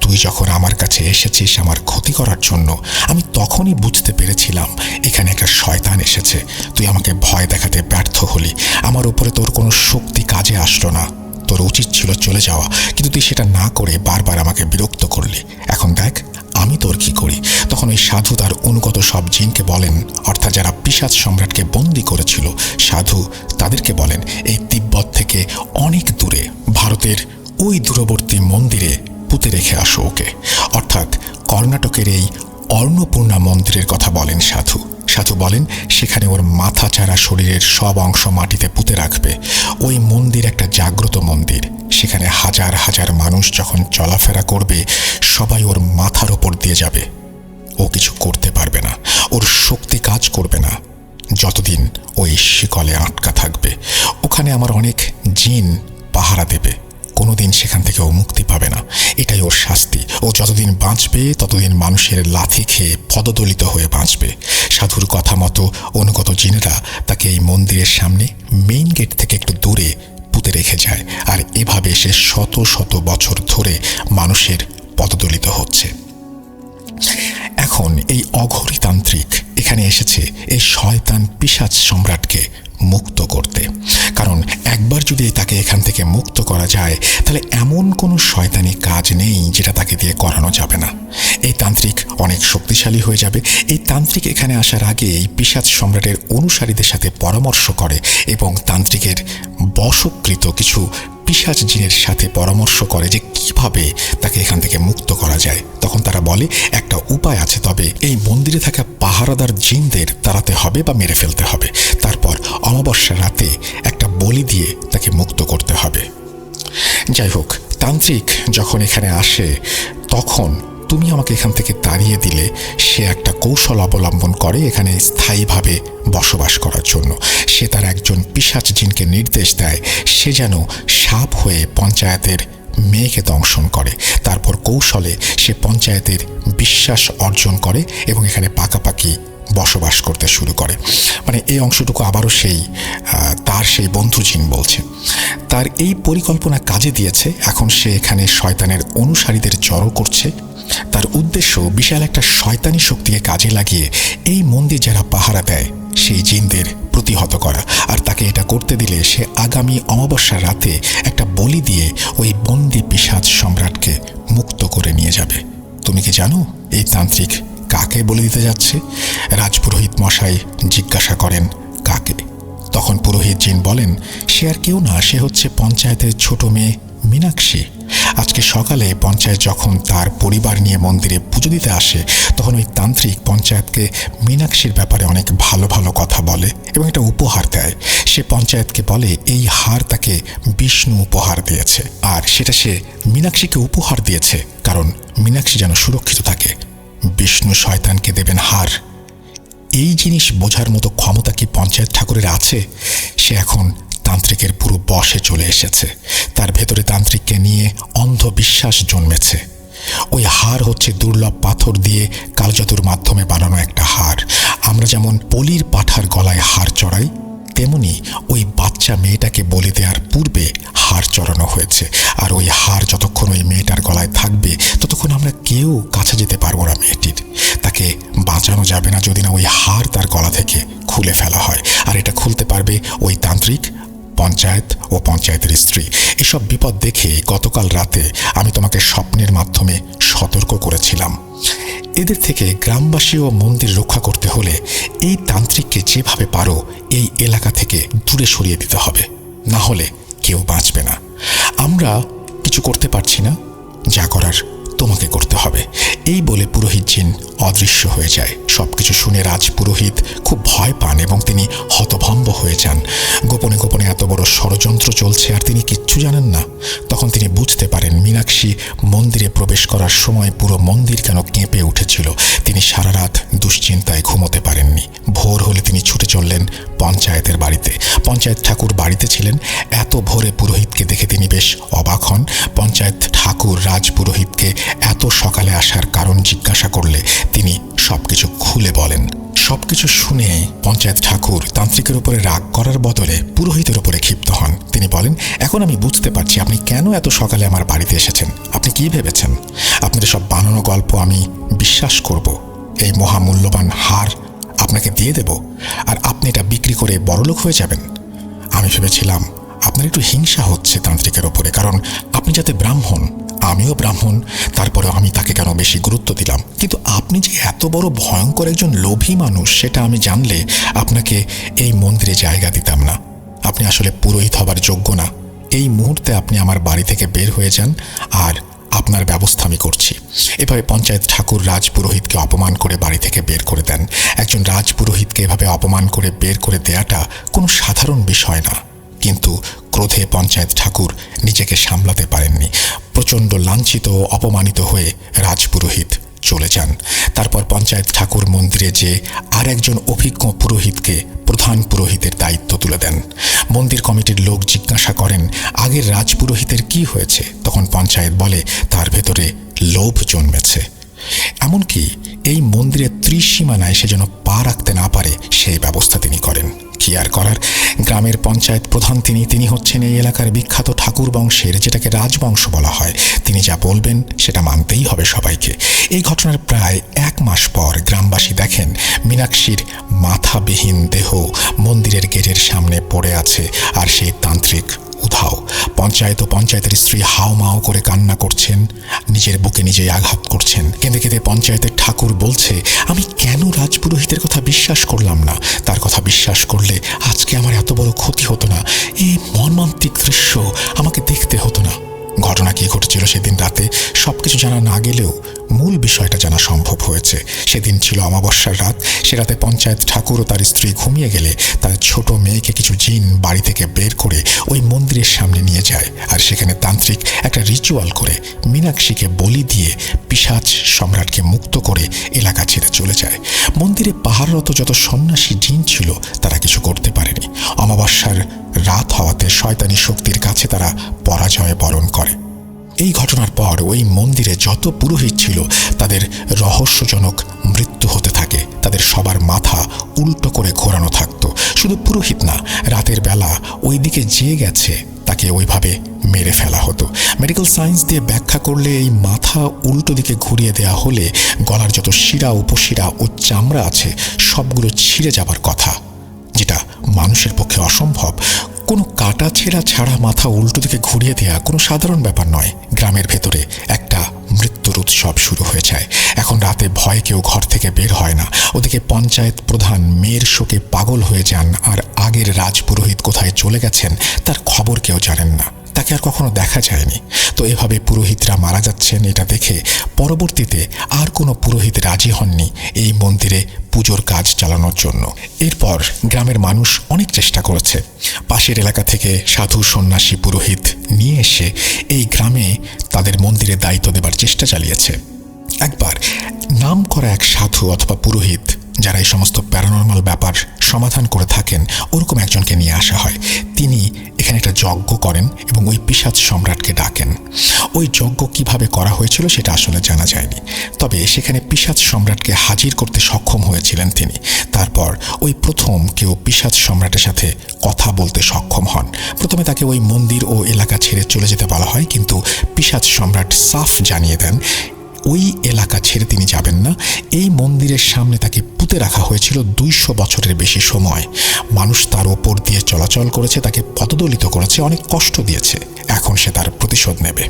তুই যখন আমার কাছে এসেছিস আমার ক্ষতি করার জন্য, আমি তখনই বুঝতে পেরেছিলাম এখানে একটা শয়তান এসেছে। তুই আমাকে ভয় দেখাতে ব্যর্থ হলি, আমার উপরে তোর কোনো শক্তি কাজে আসলো না। তোর উচিত ছিল চলে যাওয়া, কিন্তু তুই সেটা না করে বারবার আমাকে বিরক্ত করলি। এখন দেখ আমি তোর কি করি। তখন ওই সাধু তার অনুগত সব জিনকে বলেন, অর্থাৎ যারা পিশাচ সম্রাটকে বন্দী করেছিল, সাধু তাদেরকে বলেন, এই তিব্বত থেকে অনেক দূরে ভারতের ওই দূরবর্তী মন্দিরে পুঁতে রেখে আসো ওকে। অর্থাৎ কর্ণাটকের এই অন্নপূর্ণা মন্দিরের কথা বলেন সাধু। সাধু বলেন, সেখানে ওর মাথা ছাড়া শরীরের সব অংশ মাটিতে পুঁতে রাখবে। ওই মন্দির একটা জাগ্রত মন্দির, সেখানে হাজার হাজার মানুষ যখন চলাফেরা করবে সবাই ওর মাথার ওপর দিয়ে যাবে। ও কিছু করতে পারবে না, ওর শক্তি কাজ করবে না যতদিন ওই শিকলে আটকা থাকবে। ওখানে আমার অনেক জিন পাহারা দেবে, কোনোদিন সেখান থেকে ও মুক্তি পাবে না। এটাই ওর শাস্তি। ও যতদিন বাঁচবে ততদিন মানুষের লাথি খেয়ে পদদলিত হয়ে বাঁচবে। সাধুর কথা মতো অনুগত জিনেরা তাকে এই মন্দিরের সামনে মেইন গেট থেকে একটু দূরে পুঁতে রেখে যায়। আর এভাবে সে শত শত বছর ধরে মানুষের পদদলিত হচ্ছে। এখন এই অঘোরী তান্ত্রিক এখানে এসেছে এই শয়তান পিশাচ সম্রাটকে মুক্ত করতে। কারণ একবার যদি তাকে এখান থেকে মুক্ত করা যায়, তাহলে এমন কোনো শয়তানি কাজ নেই যেটা তাকে দিয়ে করানো যাবে না। এই তান্ত্রিক অনেক শক্তিশালী হয়ে যাবে। এই তান্ত্রিক এখানে আসার আগে এই পিশাচ সম্রাটের অনুসারীদের সাথে পরামর্শ করে এবং তান্ত্রিকের বশকৃত কিছু পিশাচ জিনের সাথে পরামর্শ করে যে কিভাবে তাকে এখান থেকে মুক্ত করা যায়। তখন তারা বলে, একটা উপায় আছে, তবে এই মন্দিরে থাকা পাহারাদার জিনদের তাড়াতে হবে বা মেরে ফেলতে হবে। তারপর অমাবস্যার রাতে একটা বলি দিয়ে তাকে মুক্ত করতে হবে। যাই হোক, তান্ত্রিক যখন এখানে আসে তখন তুমি আমাকে এখান থেকে তাড়িয়ে দিলে সে একটা কৌশল অবলম্বন করে এখানে স্থায়ীভাবে বসবাস করার জন্য। সে তার একজন পিশাচ জিনকে নির্দেশ দেয় সে যেন সাপ হয়ে পঞ্চায়েতের মেয়েকে দংশন করে। তারপর কৌশলে সে পঞ্চায়েতের বিশ্বাস অর্জন করে এবং এখানে পাকাপাকি বসবাস করতে শুরু করে। মানে এই অংশটুকু আবারও তার সেই বন্ধু জিন বলছে। তার এই পরিকল্পনা কাজে দিয়েছে। এখন সে এখানে শয়তানের অনুসারীদের জড়ো করছে তার উদ্দেশ্য বিশাল একটা শয়তানি শক্তিকে কাজে লাগিয়ে এই মন্দির যারা পাহারা দেয় সেই জিনদের প্রতিহত করা। আর তাকে এটা করতে দিলে সে আগামী অমাবস্যার রাতে একটা বলি দিয়ে ওই বন্দি পিশাচ সম্রাটকে মুক্ত করে নিয়ে যাবে। তুমি কি জানো এই তান্ত্রিক কাকে বলি দিতে যাচ্ছে? রাজপুরোহিত মশাই জিজ্ঞাসা করেন, কাকে? তখন পুরোহিত জিন বলেন, সে আর কেউ না, সে হচ্ছে পঞ্চায়েতের ছোট মেয়ে মীনাক্ষী। আজকে সকালে পঞ্চায়েত যখন তার পরিবার নিয়ে মন্দিরে পুজো দিতে আসে, তখন ওই তান্ত্রিক পঞ্চায়েতকে মীনাক্ষীর ব্যাপারে অনেক ভালো ভালো কথা বলে এবং একটা উপহার দেয়। সে পঞ্চায়েতকে বলে এই হার তাকে বিষ্ণু উপহার দিয়েছে, আর সেটা সে মীনাক্ষীকে উপহার দিয়েছে কারণ মীনাক্ষী যেন সুরক্ষিত থাকে। বিষ্ণু শয়তানকে দেবেন হার। এই জিনিস বোঝার মতো ক্ষমতা কি পঞ্চায়েত ঠাকুরের আছে? সে এখন তান্ত্রিকের পুরো বশে চলে এসেছে। তার ভেতরে তান্ত্রিককে নিয়ে অন্ধবিশ্বাস জন্মেছে। ওই হার হচ্ছে দুর্লভ পাথর দিয়ে কালজাদুর মাধ্যমে বানানো একটা হার। আমরা যেমন পলির পাঠার গলায় হার চড়াই, তেমনি ওই বাচ্চা মেয়েটাকে বলে দেওয়ার পূর্বে হার চড়ানো হয়েছে। আর ওই হার যতক্ষণ ওই মেয়েটার গলায় থাকবে ততক্ষণ আমরা কেউ কাছে যেতে পারবো না মেয়েটির। তাকে বাঁচানো যাবে না যদি না ওই হার তার গলা থেকে খুলে ফেলা হয়। আর এটা খুলতে পারবে ওই তান্ত্রিক, পঞ্চায়েত ও পঞ্চায়েতের স্ত্রী। এসব বিপদ দেখে গতকাল রাতে আমি তোমাকে স্বপ্নের মাধ্যমে সতর্ক করেছিলাম। এদের থেকে গ্রামবাসী ও মন্দির রক্ষা করতে হলে এই তান্ত্রিককে যেভাবে পারো এই এলাকা থেকে দূরে সরিয়ে দিতে হবে, না হলে কেউ বাঁচবে না। আমরা কিছু করতে পারছি না, যা করার তোমাকে করতে হবে। এই বলে পুরোহিত জিন অদৃশ্য হয়ে যায়। সবকিছু শুনে রাজপুরোহিত খুব ভয় পান এবং তিনি হতভম্ব হয়ে যান। গোপনে গোপনে এত বড় ষড়যন্ত্র চলছে আর তিনি কিচ্ছু জানেন না। তখন তিনি বুঝতে পারেন মীনাক্ষী মন্দিরে প্রবেশ করার সময় পুরো মন্দির কেন কেঁপে উঠেছিল। তিনি সারা রাত দুশ্চিন্তায় ঘুমোতে পারেননি। ভোর হলে তিনি ছুটে চললেন পঞ্চায়েতের বাড়িতে। পঞ্চায়েত ঠাকুর বাড়িতে ছিলেন। এত ভোরে পুরোহিতকে দেখে তিনি বেশ অবাক হন। পঞ্চায়েত ঠাকুর রাজপুরোহিতকে এত সকালে আসার কারণ জিজ্ঞাসা করলে তিনি সবকিছু খুলে বলেন। সবকিছু শুনে পঞ্চায়েত ঠাকুর তান্ত্রিকের উপরে রাগ করার বদলে পুরোহিতের উপরে ক্ষিপ্ত হন। তিনি বলেন, এখন আমি বুঝতে পারছি আপনি কেন এত সকালে আমার বাড়িতে এসেছেন। আপনি কি ভেবেছেন আপনাদের সব বানানো গল্প আমি বিশ্বাস করব? এই মহামূল্যবান হার আপনাকে দিয়ে দেব আর আপনি এটা বিক্রি করে বড়লোক হয়ে যাবেন? আমি ভেবেছিলাম আপনার একটু হিংসা হচ্ছে তান্ত্রিকের ওপরে, কারণ আপনি যাতে ব্রাহ্মণ, আমিও ব্রাহ্মণ, তারপরে আমি তাকে কেন বেশি গুরুত্ব দিলাম। কিন্তু আপনি যে এত বড় ভয়ঙ্কর একজন লোভী মানুষ সেটা আমি জানলে আপনাকে এই মন্দিরে জায়গা দিতাম না। আপনি আসলে পুরোহিত হবার যোগ্য না। এই মুহূর্তে আপনি আমার বাড়ি থেকে বের হয়ে যান, আর আপনার ব্যবস্থা আমি করছি। এভাবে পঞ্চায়েত ঠাকুর রাজপুরোহিতকে অপমান করে বাড়ি থেকে বের করে দেন। একজন রাজপুরোহিতকে এভাবে অপমান করে বের করে দেওয়াটা কোনো সাধারণ বিষয় না, কিন্তু ক্রোধে পঞ্চায়েত ঠাকুর নিজেকে সামলাতে পারেননি। প্রচণ্ড লাঞ্ছিত ও অপমানিত হয়ে রাজপুরোহিত চলে যান। তারপর পঞ্চায়েত ঠাকুর মন্দিরে যে আর একজন অভিজ্ঞ পুরোহিতকে প্রধান পুরোহিতের দায়িত্ব তুলে দেন। মন্দির কমিটির লোক জিজ্ঞাসা করেন, আগের রাজপুরোহিতের কি হয়েছে? তখন পঞ্চায়েত বলে, তার ভেতরে লোভ জন্মেছে। এমনকি এই মন্দিরের ত্রিসীমানায় সে যেন পা রাখতে না পারে সেই ব্যবস্থা তিনি করেন। কি আর করার, গ্রামের পঞ্চায়েত প্রধান তিনি হচ্ছেন এই এলাকার বিখ্যাত ঠাকুর বংশের, যেটাকে রাজবংশ বলা হয়। তিনি যা বলবেন সেটা মানতেই হবে সবাইকে। এই ঘটনার প্রায় 1 মাস পর গ্রামবাসী দেখেন মীনাক্ষীর মাথাবিহীন দেহ মন্দিরের গেটের সামনে পড়ে আছে, আর সেই তান্ত্রিক উধাও। পঞ্চায়েত ও পঞ্চায়েতের স্ত্রী হাওমাও করে কান্না করছেন, নিজের বুকে নিজেই আঘাত করছেন। কেঁদে কেঁদে পঞ্চায়েতের ঠাকুর বলছে, আমি কেন রাজপুরোহিতের কথা বিশ্বাস করলাম না? তার কথা বিশ্বাস করলে আজকে আমার এত বড় ক্ষতি হতো না। এই মর্মান্তিক দৃশ্য আমাকে দেখতে হতো না। ঘটনা কি ঘটেছিল সেদিন রাতে সবকিছু জানা না গেলেও মূল বিষয়টা জানা সম্ভব হয়েছে। সেদিন ছিল অমাবস্যার রাত। সে রাতে পঞ্চায়েত ঠাকুর ও তার স্ত্রী ঘুমিয়ে গেলে তার ছোট মেয়েকে কিছু জিন বাড়ি থেকে বের করে ওই মন্দিরের সামনে নিয়ে যায়, আর সেখানে তান্ত্রিক একটা রিচুয়াল করে মীনাক্ষীকে বলি দিয়ে পিশাচ সম্রাটকে মুক্ত করে এলাকা ছেড়ে চলে যায়। মন্দিরে পাহাড়রত যত সন্ন্যাসী জিন ছিল তারা কিছু করতে পারেনি। অমাবস্যার রাত হওয়াতে শয়তানি শক্তির কাছে তারা পরাজয় বরণ করে। এই ঘটনার পর ওই মন্দিরে যত পুরোহিত ছিল তাদের রহস্যজনক মৃত্যু হতে থাকে। তাদের সবার মাথা উল্টো করে ঘোরানো থাকতো। শুধু পুরোহিত না, রাতের বেলা ওই দিকে যে গেছে তাকে তাকে ওইভাবে মেরে ফেলা হতো। মেডিকেল সায়েন্স দিয়ে ব্যাখ্যা করলে এই মাথা উল্টো দিকে ঘুরিয়ে দেয়া হলে গলার যত শিরা উপশিরা ও চামড়া আছে সবগুলো ছিঁড়ে যাবার কথা, যেটা মানুষের পক্ষে অসম্ভব। কোনো কাটা ছেঁড়া ছাড়া মাথা উল্টো দিকে ঘুরিয়ে দেয়া কোনো সাধারণ ব্যাপার নয়। গ্রামের ভেতরে একটা মৃত্যুর উৎসব শুরু হয়ে যায়। এখন রাতে ভয়ে কেউ ঘর থেকে বের হয় না। ওদিকে পঞ্চায়েত প্রধান মেয়ের শোকে পাগল হয়ে যান, আর আগের রাজপুরোহিত কোথায় চলে গেছেন তার খবর কেউ জানেন না, তাকে আর কখনো দেখা যায়নি। তো এভাবে পুরোহিতরা মারা যাচ্ছেন এটা দেখে পরবর্তীতে আর কোনো পুরোহিত রাজি হননি এই মন্দিরে পুজোর কাজ চালানোর জন্য। এরপর গ্রামের মানুষ অনেক চেষ্টা করেছে, পাশের এলাকা থেকে সাধু সন্ন্যাসী পুরোহিত নিয়ে এসে এই গ্রামে তাদের মন্দিরে দায়িত্ব দেবার চেষ্টা চালিয়েছে। একবার নাম করা এক সাধু অথবা পুরোহিত যারা এই সমস্ত প্যারানর্মাল ব্যাপার সমাধান করে থাকেন ওরকম একজনকে নিয়ে আসা হয়। তিনি এখানে একটা যজ্ঞ করেন এবং ওই পিশাচ সম্রাটকে ডাকেন। ওই যজ্ঞ কিভাবে করা হয়েছিল সেটা আসলে জানা যায়নি, তবে সেখানে পিশাচ সম্রাটকে হাজির করতে সক্ষম হয়েছিলেন তিনি। তারপর ওই প্রথম কেউ পিশাচ সম্রাটের সাথে কথা বলতে সক্ষম হন। প্রথমে তাকে ওই মন্দির ও এলাকা ছেড়ে চলে যেতে বলা হয়, কিন্তু পিশাচ সম্রাট সাফ জানিয়ে দেন ওই এলাকা ছেড়ে তিনি যাবেন না। এই মন্দিরের সামনে তাকে পুঁতে রাখা হয়েছিল 200 বছরের বেশি সময়। মানুষ তার ওপর দিয়ে চলাচল করেছে, তাকে পদদলিত করেছে, অনেক কষ্ট দিয়েছে। এখন সে তার প্রতিশোধ নেবে।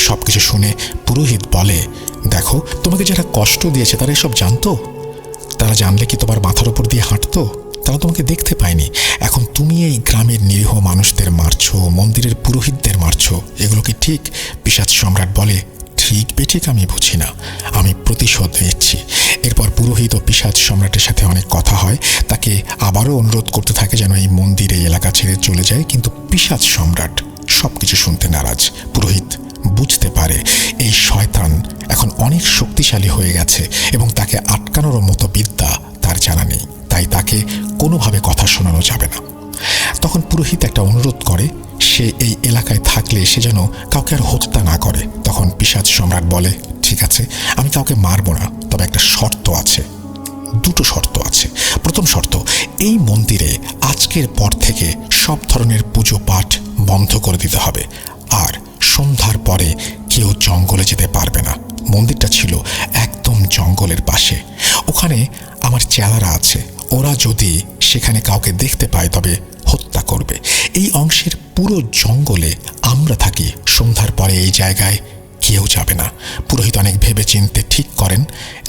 সবকিছু শুনে পুরোহিত বলে, দেখো, তোমাকে যারা কষ্ট দিয়েছে তারা এসব জানতো? তারা জানলে কি তোমার মাথার ওপর দিয়ে হাঁটতো? তারা তোমাকে দেখতে পায়নি। এখন তুমি এই গ্রামের নিরীহ মানুষদের মারছো, মন্দিরের পুরোহিতদের মারছো, এগুলো কি ঠিক? পিশাচ সম্রাট বলে, ঠিক বেঠিক আমি বুঝি না, আমি প্রতিশোধ নিচ্ছি। এরপর পুরোহিত ও পিশাচ সম্রাটের সাথে অনেক কথা হয়, তাকে আবারও অনুরোধ করতে থাকে যেন এই মন্দিরে এলাকা ছেড়ে চলে যায়, কিন্তু পিশাচ সম্রাট সবকিছু শুনতে নারাজ। পুরোহিত বুঝতে পারে এই শয়তান এখন অনেক শক্তিশালী হয়ে গেছে এবং তাকে আটকানোর মতো বিদ্যা তার জানা নেই, তাই তাকে কোনোভাবে কথা শোনানো যাবে না। তখন পুরোহিত একটা অনুরোধ করে, সে এই এলাকায় থাকলে সে যেন কাউকে আর হত্যা না করে। তখন পিশাচ সম্রাট বলে, ঠিক আছে, আমি কাউকে মারব না, তবে একটা শর্ত আছে, দুটো শর্ত আছে। প্রথম শর্ত, এই মন্দিরে আজকের পর থেকে সব ধরনের পুজো পাঠ বন্ধ করে দিতে হবে, আর সন্ধ্যার পরে কেউ জঙ্গলে যেতে পারবে না। মন্দিরটা ছিল একদম জঙ্গলের পাশে। ওখানে আমার চেলারা আছে, ওরা যদি সেখানে কাউকে দেখতে পায় তবে হত্যা করবে। এই অংশের পুরো জঙ্গলে আমরা থাকি, সন্ধ্যার পরে এই জায়গায় কেউ যাবে না। পুরোহিত অনেক ভেবে চিনতে ঠিক করেন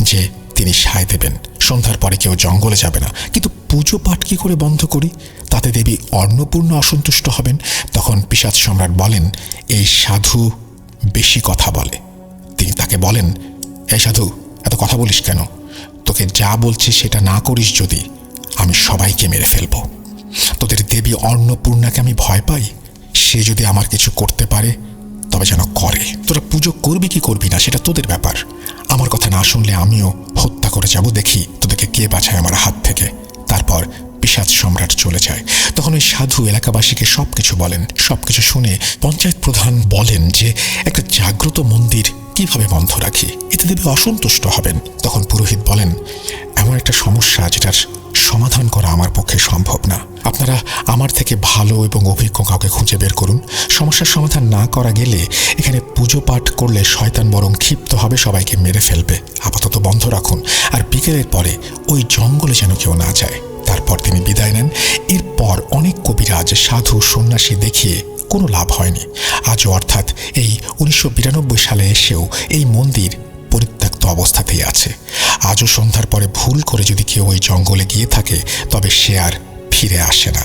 যে তিনি সায় দেবেন, সন্ধ্যার পরে কেউ জঙ্গলে যাবে না। কিন্তু পুজো পাঠ কি করে বন্ধ করি? তাতে দেবী অন্নপূর্ণা অসন্তুষ্ট হবেন। তখন পিশাচ সম্রাট বলেন, এই সাধু বেশি কথা বলে। তিনি তাকে বলেন, এই সাধু, এত কথা বলিস কেন? তোকে যা বলছি সেটা না করিস যদি, আমি সবাইকে মেরে ফেলবো। তোদের দেবী অন্নপূর্ণাকে আমি ভয় পাই, সে যদি আমার কিছু করতে পারে তবে যেন করে। তোরা পুজো করবি কি করবি না সেটা তোদের ব্যাপার। আমার কথা না শুনলে আমিও হত্যা করে যাব, দেখি তোদেরকে কে বাঁচায় আমার হাত থেকে। তারপর পিশাচ সম্রাট চলে যায়। তখন ওই সাধু এলাকাবাসীকে সবকিছু বলেন। সবকিছু শুনে পঞ্চায়েত প্রধান বলেন যে একটা জাগ্রত মন্দির কিভাবে বন্ধ রাখি, এতে দেবী অসন্তুষ্ট হবেন। তখন পুরোহিত বলেন, এমন একটা সমস্যা যেটার সমাধান করা আমার পক্ষে সম্ভব না। আপনারা আমার থেকে ভালো এবং অভিজ্ঞ কাউকে খুঁজে বের করুন। সমস্যার সমাধান না করা গেলে এখানে পুজো পাঠ করলে শয়তান বরং ক্ষিপ্ত হবে, সবাইকে মেরে ফেলবে। আপাতত বন্ধ রাখুন, আর বিকেলের পরে ওই জঙ্গলে যেন কেউ না যায়। তারপর তিনি বিদায় নেন। এরপর অনেক কবিরাজ, সাধু, সন্ন্যাসী দেখিয়ে কোনো লাভ হয়নি। আজও অর্থাৎ এই 1992 সালে এসেও এই মন্দির পরিত্যক্ত অবস্থাতেই আছে। আজও সন্ধ্যার পরে ভুল করে যদি কেউ ওই জঙ্গলে গিয়ে থাকে তবে সে আর ফিরে আসে না।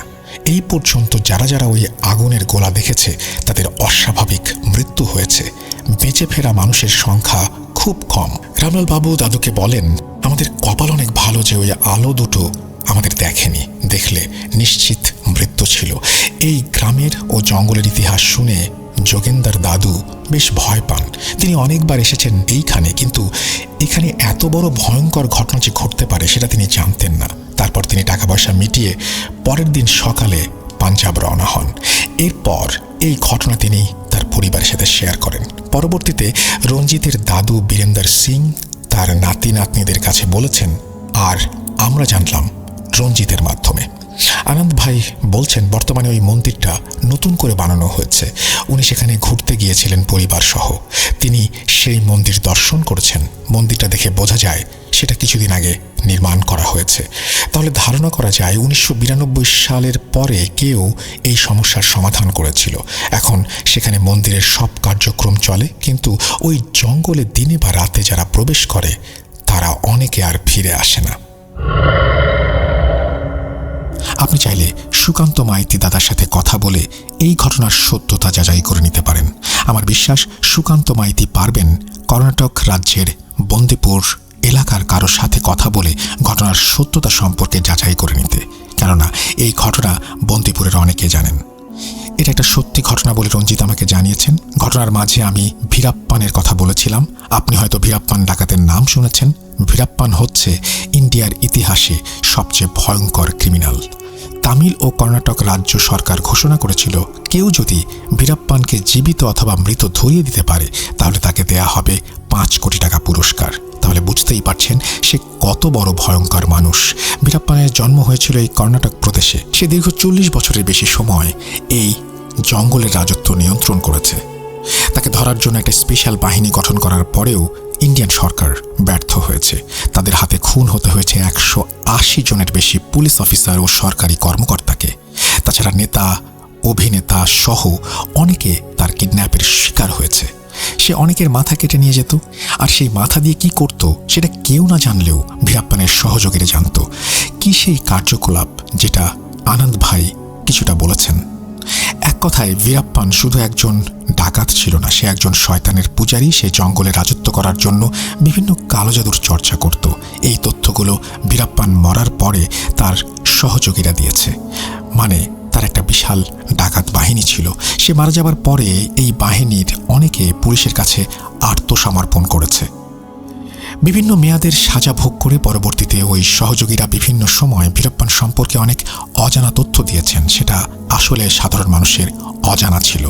এই পর্যন্ত যারা যারা ওই আগুনের গোলা দেখেছে তাদের অস্বাভাবিক মৃত্যু হয়েছে। বেঁচে ফেরা মানুষের সংখ্যা খুব কম। রামলাল বাবু দাদুকে বলেন, আমাদের কপাল অনেক ভালো যে ওই আলো দুটো আমাদের দেখেনি, দেখলে নিশ্চিত মৃত্যু ছিল। এই গ্রামের ও জঙ্গলের ইতিহাস শুনে যোগেন্দার দাদু বেশ ভয় পান। তিনি অনেকবার এসেছেন এইখানে, কিন্তু এখানে এত বড় ভয়ঙ্কর ঘটনা যে ঘটতে পারে সেটা তিনি জানতেন না। তারপর তিনি টাকা পয়সা মিটিয়ে পরের দিন সকালে পাঞ্জাব রওনা হন। এরপর এই ঘটনা তিনি তার পরিবারের সাথে শেয়ার করেন। পরবর্তীতে রঞ্জিতের দাদু বীরেন্দর সিং তার নাতি নাতনিদের কাছে বলেছেন, আর আমরা জানলাম রঞ্জিতের মাধ্যমে। আনন্দ ভাই বলছেন বর্তমানে ওই মন্দিরটা নতুন করে বানানো হয়েছে। উনি সেখানে ঘুরতে গিয়েছিলেন পরিবার সহ। তিনি সেই মন্দির দর্শন করেছেন। মন্দিরটা দেখে বোঝা যায় সেটা কিছুদিন আগে নির্মাণ করা হয়েছে। তাহলে ধারণা করা যায় 1992 সালের পরে কেউ এই সমস্যার সমাধান করেছিল। এখন সেখানে মন্দিরের সব কার্যক্রম চলে, কিন্তু ওই জঙ্গলে দিনে বা রাতে যারা প্রবেশ করে তারা অনেকে আর ফিরে আসে না। আপনি চাইলে সুকান্ত মাইতি দাদার সাথে কথা বলে এই ঘটনার সত্যতা যাচাই করে নিতে পারেন। আমার বিশ্বাস সুকান্ত মাইতি পারবেন কর্ণাটক রাজ্যের বন্দিপুর এলাকার কারোর সাথে কথা বলে ঘটনার সত্যতা সম্পর্কে যাচাই করে নিতে, কেননা এই ঘটনা বন্দিপুরের অনেকে জানেন। এটা একটা সত্যি ঘটনা বলে রঞ্জিত আমাকে জানিয়েছেন। ঘটনার মাঝে আমি ভীরাপ্পানের কথা বলেছিলাম। আপনি হয়তো ভীরাপ্পান ডাকাতের নাম শুনেছেন। ভীরাপ্পান হচ্ছে ইন্ডিয়ার ইতিহাসে সবচেয়ে ভয়ঙ্কর ক্রিমিনাল। তামিল ও কর্ণাটক রাজ্য সরকার ঘোষণা করেছিল কেউ যদি ভীরাপ্পানকে জীবিত অথবা মৃত ধরিয়ে দিতে পারে তাহলে তাকে দেয়া হবে 5 কোটি টাকা পুরস্কার। তাহলে বুঝতেই পারছেন সে কত বড় ভয়ঙ্কর মানুষ। ভীরাপ্পানের জন্ম হয়েছিল এই কর্ণাটক প্রদেশে। সে দীর্ঘ 40 বছরের বেশি সময় এই জঙ্গলের রাজত্ব নিয়ন্ত্রণ করেছে। তাকে ধরার জন্য একটা স্পেশাল বাহিনী গঠন করার পরেও ইন্ডিয়ান সরকার ব্যর্থ হয়েছে। তাদের হাতে খুন হতে হয়েছে 180 জনের বেশি পুলিশ অফিসার ও সরকারি কর্মকর্তাকে। তাছাড়া নেতা, অভিনেতা সহ অনেকে তার কিডন্যাপের শিকার হয়েছে। সে অনেকের মাথা কেটে নিয়ে যেত, আর সেই মাথা দিয়ে কি করত সেটা কেউ না জানলেও ভীরাপ্পানের সহযোগীরা জানত। কি সেই কার্যকলাপ যেটা আনন্দ ভাই কিছুটা বলেছেন। এক কথায় ভীরাপ্পান শুধু একজন ডাকাত ছিল না, সে একজন শয়তানের পূজারী। সে জঙ্গলে রাজত্ব করার জন্য বিভিন্ন কালো জাদুর চর্চা করত। এই তথ্যগুলো ভীরাপ্পান মরার পরে তার সহযোগীরা দিয়েছে। মানে তার একটা বিশাল ডাকাত বাহিনী ছিল। সে মারা যাবার পরে এই বাহিনীর অনেকে পুলিশের কাছে আত্মসমর্পণ করেছে। বিভিন্ন মেয়াদের সাজা ভোগ করে পরবর্তীতে ওই সহযোগীরা বিভিন্ন সময় ভীরাপ্পান সম্পর্কে অনেক অজানা তথ্য দিয়েছেন। সেটা আসলে সাধারণ মানুষের অজানা ছিল।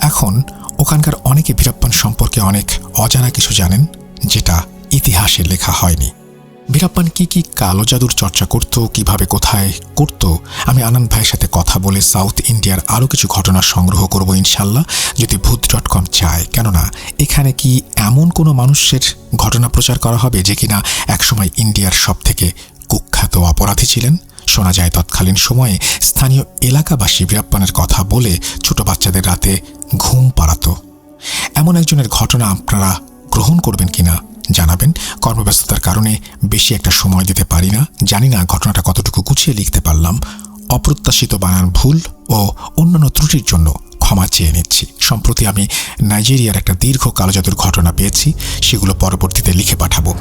এখন ওখানকার অনেকে ভীরাপ্পান সম্পর্কে অনেক অজানা কিছু জানেন যেটা ইতিহাসে লেখা হয়নি। ভীরাপ্পান কি কি কালো জাদুর চর্চা করত, কিভাবে কোথায় করত, আমি আনন্দ ভাইয়ের সাথে কথা বলে সাউথ ইন্ডিয়ার আরও কিছু ঘটনা সংগ্রহ করব ইনশাল্লাহ, যদি ভূত.com চায়। কেননা এখানে কি এমন কোনো মানুষের ঘটনা প্রচার করা হবে যে কিনা একসময় ইন্ডিয়ার সব থেকে কুখ্যাত অপরাধী ছিলেন। শোনা যায় তৎকালীন সময়ে স্থানীয় এলাকাবাসী ভীরাপ্পানের কথা বলে ছোট বাচ্চাদের রাতে ঘুম পাড়াত। এমন একজনের ঘটনা আপনারা গ্রহণ করবেন কিনা জানাবেন। কর্মব্যস্ততার কারণে বেশি একটা সময় দিতে পারি না। জানি না ঘটনাটা কতটুকু গুছিয়ে লিখতে পারলাম। অপ্রত্যাশিত বানান ভুল ও অন্যান্য ত্রুটির জন্য ক্ষমা চেয়ে নিচ্ছি। সম্প্রতি আমি নাইজেরিয়ার একটা দীর্ঘ কালোজাদুর ঘটনা পেয়েছি, সেগুলো পরবর্তীতে লিখে পাঠাবো।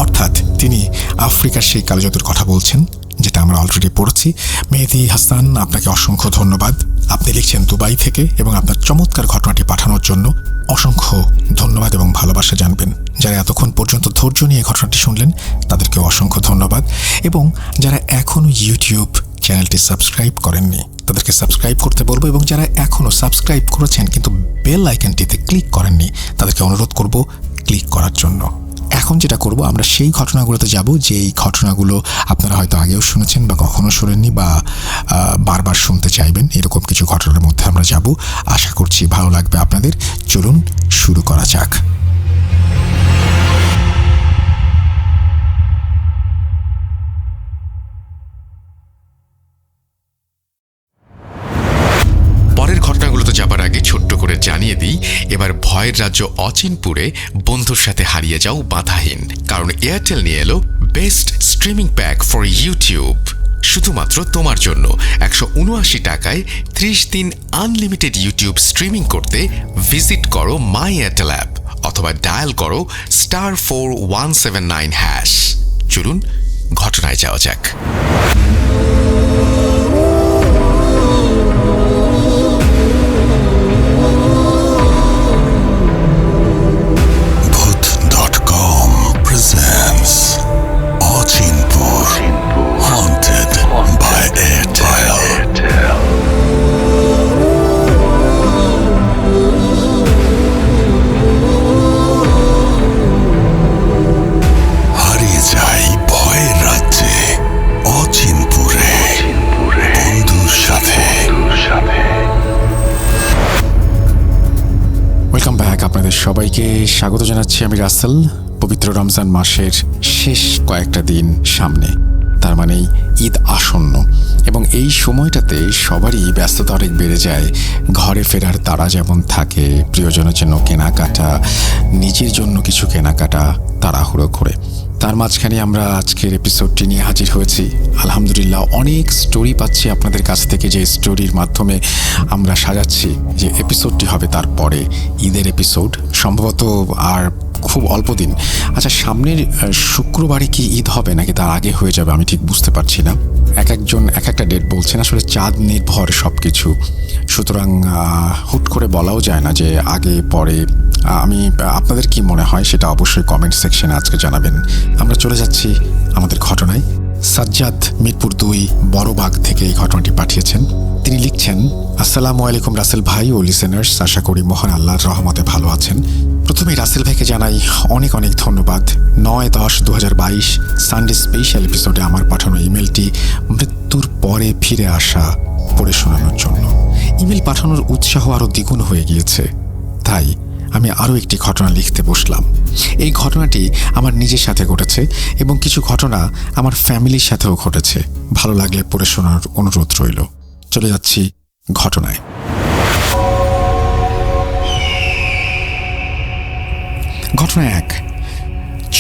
অর্থাৎ তিনি আফ্রিকার সেই কালোজাদুর কথা বলছেন যেটা আমরা অলরেডি পড়েছি। মেহেদি হাসান, আপনাকে অসংখ্য ধন্যবাদ। আপনি লিখছেন দুবাই থেকে এবং আপনার চমৎকার ঘটনাটি পাঠানোর জন্য অসংখ্য ধন্যবাদ এবং ভালোবাসা জানবেন। যারা এতক্ষণ পর্যন্ত ধৈর্য নিয়ে ঘটনাটি শুনলেন তাদেরকে অসংখ্য ধন্যবাদ। এবং যারা এখনও ইউটিউব চ্যানেলটি সাবস্ক্রাইব করেননি তাদেরকে সাবস্ক্রাইব করতে বলবো, এবং যারা এখনও সাবস্ক্রাইব করেছেন কিন্তু বেল আইকনটিতে ক্লিক করেননি তাদেরকে অনুরোধ করব ক্লিক করার জন্য। এখন যেটা করব, আমরা সেই ঘটনাগুলোতে যাব যেই ঘটনাগুলো আপনারা হয়তো আগেও শুনেছেন বা কখনো শোনেননি বা বারবার শুনতে চাইবেন। এরকম কিছু ঘটনার মধ্যে আমরা যাব। আশা করছি ভালো লাগবে আপনাদের। চলুন শুরু করা যাক। পরের ঘটনাগুলোতে যাবার আগে ছোট্ট করে জানিয়ে দিই, এবার ভয়ের রাজ্য অচিনপুরে বন্ধুর সাথে হারিয়ে যাও বাধাহীন, কারণ এয়ারটেল নিয়ে এলো best streaming pack for YouTube. শুধুমাত্র তোমার জন্য 179 টাকায় 30 দিন আনলিমিটেড ইউটিউব স্ট্রিমিং করতে ভিজিট করো মাই এয়ারটেল অ্যাপ অথবা ডায়াল করো *4179#। চলুন ঘটনায় যাওয়া যাক। সবাইকে স্বাগত জানাচ্ছি আমি রাসেল। পবিত্র রমজান মাসের শেষ কয়েকটা দিন সামনে, তার মানে ঈদ আসন্ন, এবং এই সময়টাতে সবারই ব্যস্ততা অনেক বেড়ে যায়। ঘরে ফেরার তাড়া যেমন থাকে, প্রিয়জনের জন্য কেনাকাটা, নিজের জন্য কিছু কেনাকাটা তাড়াহুড়ো করে। তার মাঝখানে আমরা আজকের এপিসোডটি নিয়ে হাজির হয়েছি। আলহামদুলিল্লাহ অনেক স্টোরি পাচ্ছি আপনাদের কাছ থেকে, যে স্টোরির মাধ্যমে আমরা সাজাচ্ছি যে এপিসোডটি হবে তারপরে ঈদের এপিসোড, সম্ভবত আর খুব অল্প দিন। আচ্ছা, সামনের শুক্রবারে কি ঈদ হবে নাকি তার আগে হয়ে যাবে আমি ঠিক বুঝতে পারছি না। এক একজন এক একটা ডেট বলছেন, আসলে চাঁদ নির্ভর সব কিছু, সুতরাং হুট করে বলাও যায় না যে আগে পরে। আমি আপনাদের কি মনে হয় সেটা অবশ্যই কমেন্ট সেকশনে আজকে জানাবেন। আমরা চলে যাচ্ছি আমাদের ঘটনায়। সাজ্জাদ মিরপুর 2 বড়বাগ থেকে এই ঘটনাটি পাঠিয়েছেন। তিনি লিখছেন, আসসালামু আলাইকুম রাসেল ভাই ও লিসেনার্স, আশা করি মহান আল্লাহর রহমতে ভালো আছেন। প্রথমেই রাসেল ভাইকে জানাই অনেক অনেক ধন্যবাদ। 9/10/2022 সানডে স্পেশাল এপিসোডে আমার পাঠানো ইমেলটি মৃত্যুর পরে ফিরে আসা পড়ে শোনানোর জন্য। ইমেল পাঠানোর উৎসাহ আরও দ্বিগুণ হয়ে গিয়েছে, তাই আমি আরও একটি ঘটনা লিখতে বসলাম। এই ঘটনাটি আমার নিজের সাথে ঘটেছে এবং কিছু ঘটনা আমার ফ্যামিলির সাথেও ঘটেছে। ভালো লাগলে পড়ে শোনার অনুরোধ রইল। চলে যাচ্ছি ঘটনায়। ঘটনা 1।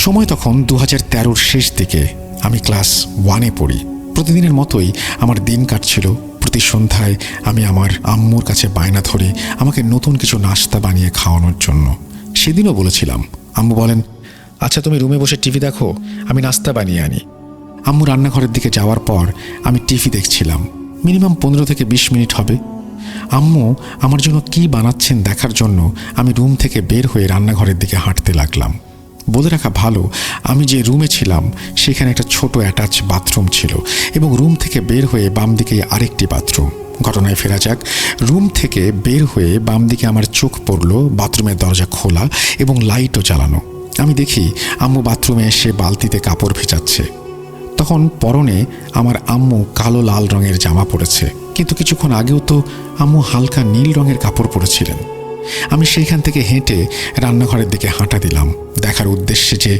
সময় তখন 2013-র শেষ দিকে। আমি ক্লাস 1-এ পড়ি। প্রতিদিনের মতোই আমার দিন কাটছিল। প্রতি সন্ধ্যায় আমি আমার আম্মুর কাছে বায়না ধরি আমাকে নতুন কিছু নাস্তা বানিয়ে খাওয়ানোর জন্য। সেদিনও বলেছিলাম। আম্মু বলেন, আচ্ছা তুমি রুমে বসে টিভি দেখো, আমি নাস্তা বানিয়ে আনি। আম্মু রান্নাঘরের দিকে যাওয়ার পর আমি টিভি দেখছিলাম। মিনিমাম 15 থেকে 20 মিনিট হবে। আম্মু আমার জন্য কি বানাচ্ছেন দেখার জন্য আমি রুম থেকে বের হয়ে রান্নাঘরের দিকে হাঁটতে লাগলাম। বলে রাখা ভালো, আমি যে রুমে ছিলাম সেখানে একটা ছোট অ্যাটাচ বাথরুম ছিল এবং রুম থেকে বের হয়ে বাম দিকে আরেকটি বাথরুম। ঘটনায় ফেরা যাক। রুম থেকে বের হয়ে বাম দিকে আমার চোখ পড়ল বাথরুমের দরজা খোলা এবং লাইটও জ্বালানো। আমি দেখি আম্মু বাথরুমে এসে বালতিতে কাপড় ভেজাচ্ছে। তখন পরনে আমার আম্মু কালো লাল রঙের জামা পরেছে, কিন্তু কিছুক্ষণ আগেও তো আম্মু হালকা নীল রঙের কাপড় পরেছিলেন। আমি সেইখান থেকে হেঁটে রান্নাঘরের দিকে হাঁটা দিলাম, দেখার উদ্দেশ্যে যে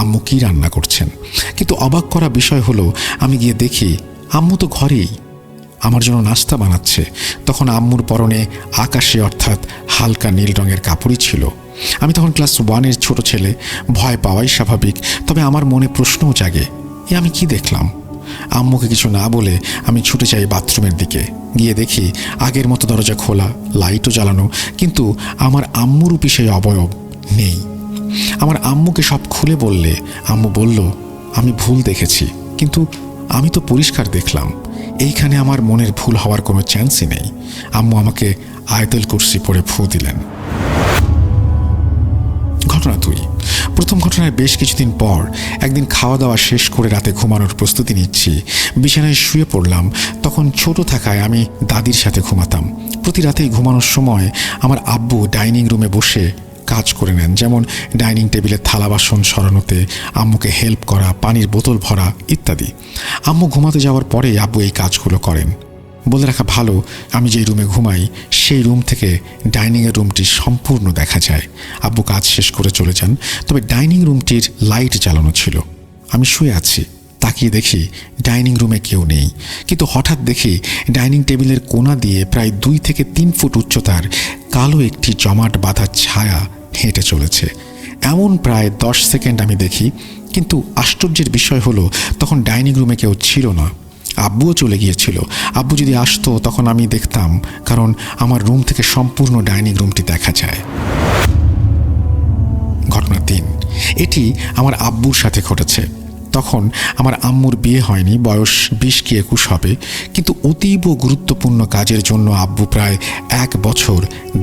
আম্মু কি রান্না করছেন। কিন্তু অবাক করা বিষয় হলো, আমি গিয়ে দেখি আম্মু তো ঘরেই আমার জন্য নাস্তা বানাচ্ছে। তখন আম্মুর পরনে আকাশে অর্থাৎ হালকা নীল রঙের কাপড়ই ছিল। আমি তখন ক্লাস 1-এর ছোট ছেলে, ভয় পাওয়াই স্বাভাবিক, তবে আমার মনে প্রশ্নও জাগে, এ আমি কি দেখলাম। আম্মুকে কিছু না বলে আমি ছুটে যাই বাথরুমের দিকে। গিয়ে দেখি আগের মতো দরজা খোলা, লাইটও জ্বালানো, কিন্তু আমার আম্মুরূপী সেই অবয়ব নেই। আমার আম্মুকে সব খুলে বললে আম্মু বলল, আমি ভুল দেখেছি, কিন্তু আমি তো পরিষ্কার দেখলাম। এইখানে আমার মনের ভুল হওয়ার কোনো চান্সই নেই। আম্মু আমাকে আয়াতুল কুরসি পড়ে ফু দিলেন। ঘটনা 2। প্রথম ঘটনায় বেশ কিছুদিন পর একদিন খাওয়া দাওয়া শেষ করে রাতে ঘুমানোর প্রস্তুতি নিচ্ছি। বিছানায় শুয়ে পড়লাম। তখন ছোট থাকায় আমি দাদির সাথে ঘুমাতাম। প্রতি রাতেই ঘুমানোর সময় আমার আব্বু ডাইনিং রুমে বসে কাজ করে নেন, যেমন ডাইনিং টেবিলে থালা বাসন সরানোতে, আম্মুকে হেল্প করা, পানির বোতল ভরা ইত্যাদি। আম্মু ঘুমাতে যাওয়ার পরে আব্বু এই কাজগুলো করেন। বলে রাখা ভালো, আমি যেই রুমে ঘুমাই সেই রুম থেকে ডাইনিংয়ের রুমটি সম্পূর্ণ দেখা যায়। আব্বু কাজ শেষ করে চলে যান, তবে ডাইনিং রুমটির লাইট জ্বালানো ছিল। আমি শুয়ে আছি, তাকিয়ে দেখি ডাইনিং রুমে কেউ নেই, কিন্তু হঠাৎ দেখি ডাইনিং টেবিলের কোণা দিয়ে প্রায় 2 থেকে 3 ফুট উচ্চতার কালো একটি জমাট বাঁধা ছায়া হেঁটে চলেছে। এমন প্রায় 10 সেকেন্ড আমি দেখি, কিন্তু আশ্চর্যের বিষয় হলো তখন ডাইনিং রুমে কেউ ছিল না। আব্বুও চলে গিয়েছিল। আব্বু যদি আসতো তখন আমি দেখতাম, কারণ আমার রুম থেকে সম্পূর্ণ ডাইনিং রুমটি দেখা যায়। ঘটনা 3। এটি আমার আব্বুর সাথে ঘটেছে। তখন আমার আম্মুর বিয়ে হয়নি, বয়স 20 কি 21 হবে, কিন্তু অতীব গুরুত্বপূর্ণ কাজের জন্য আব্বু প্রায় 1 বছর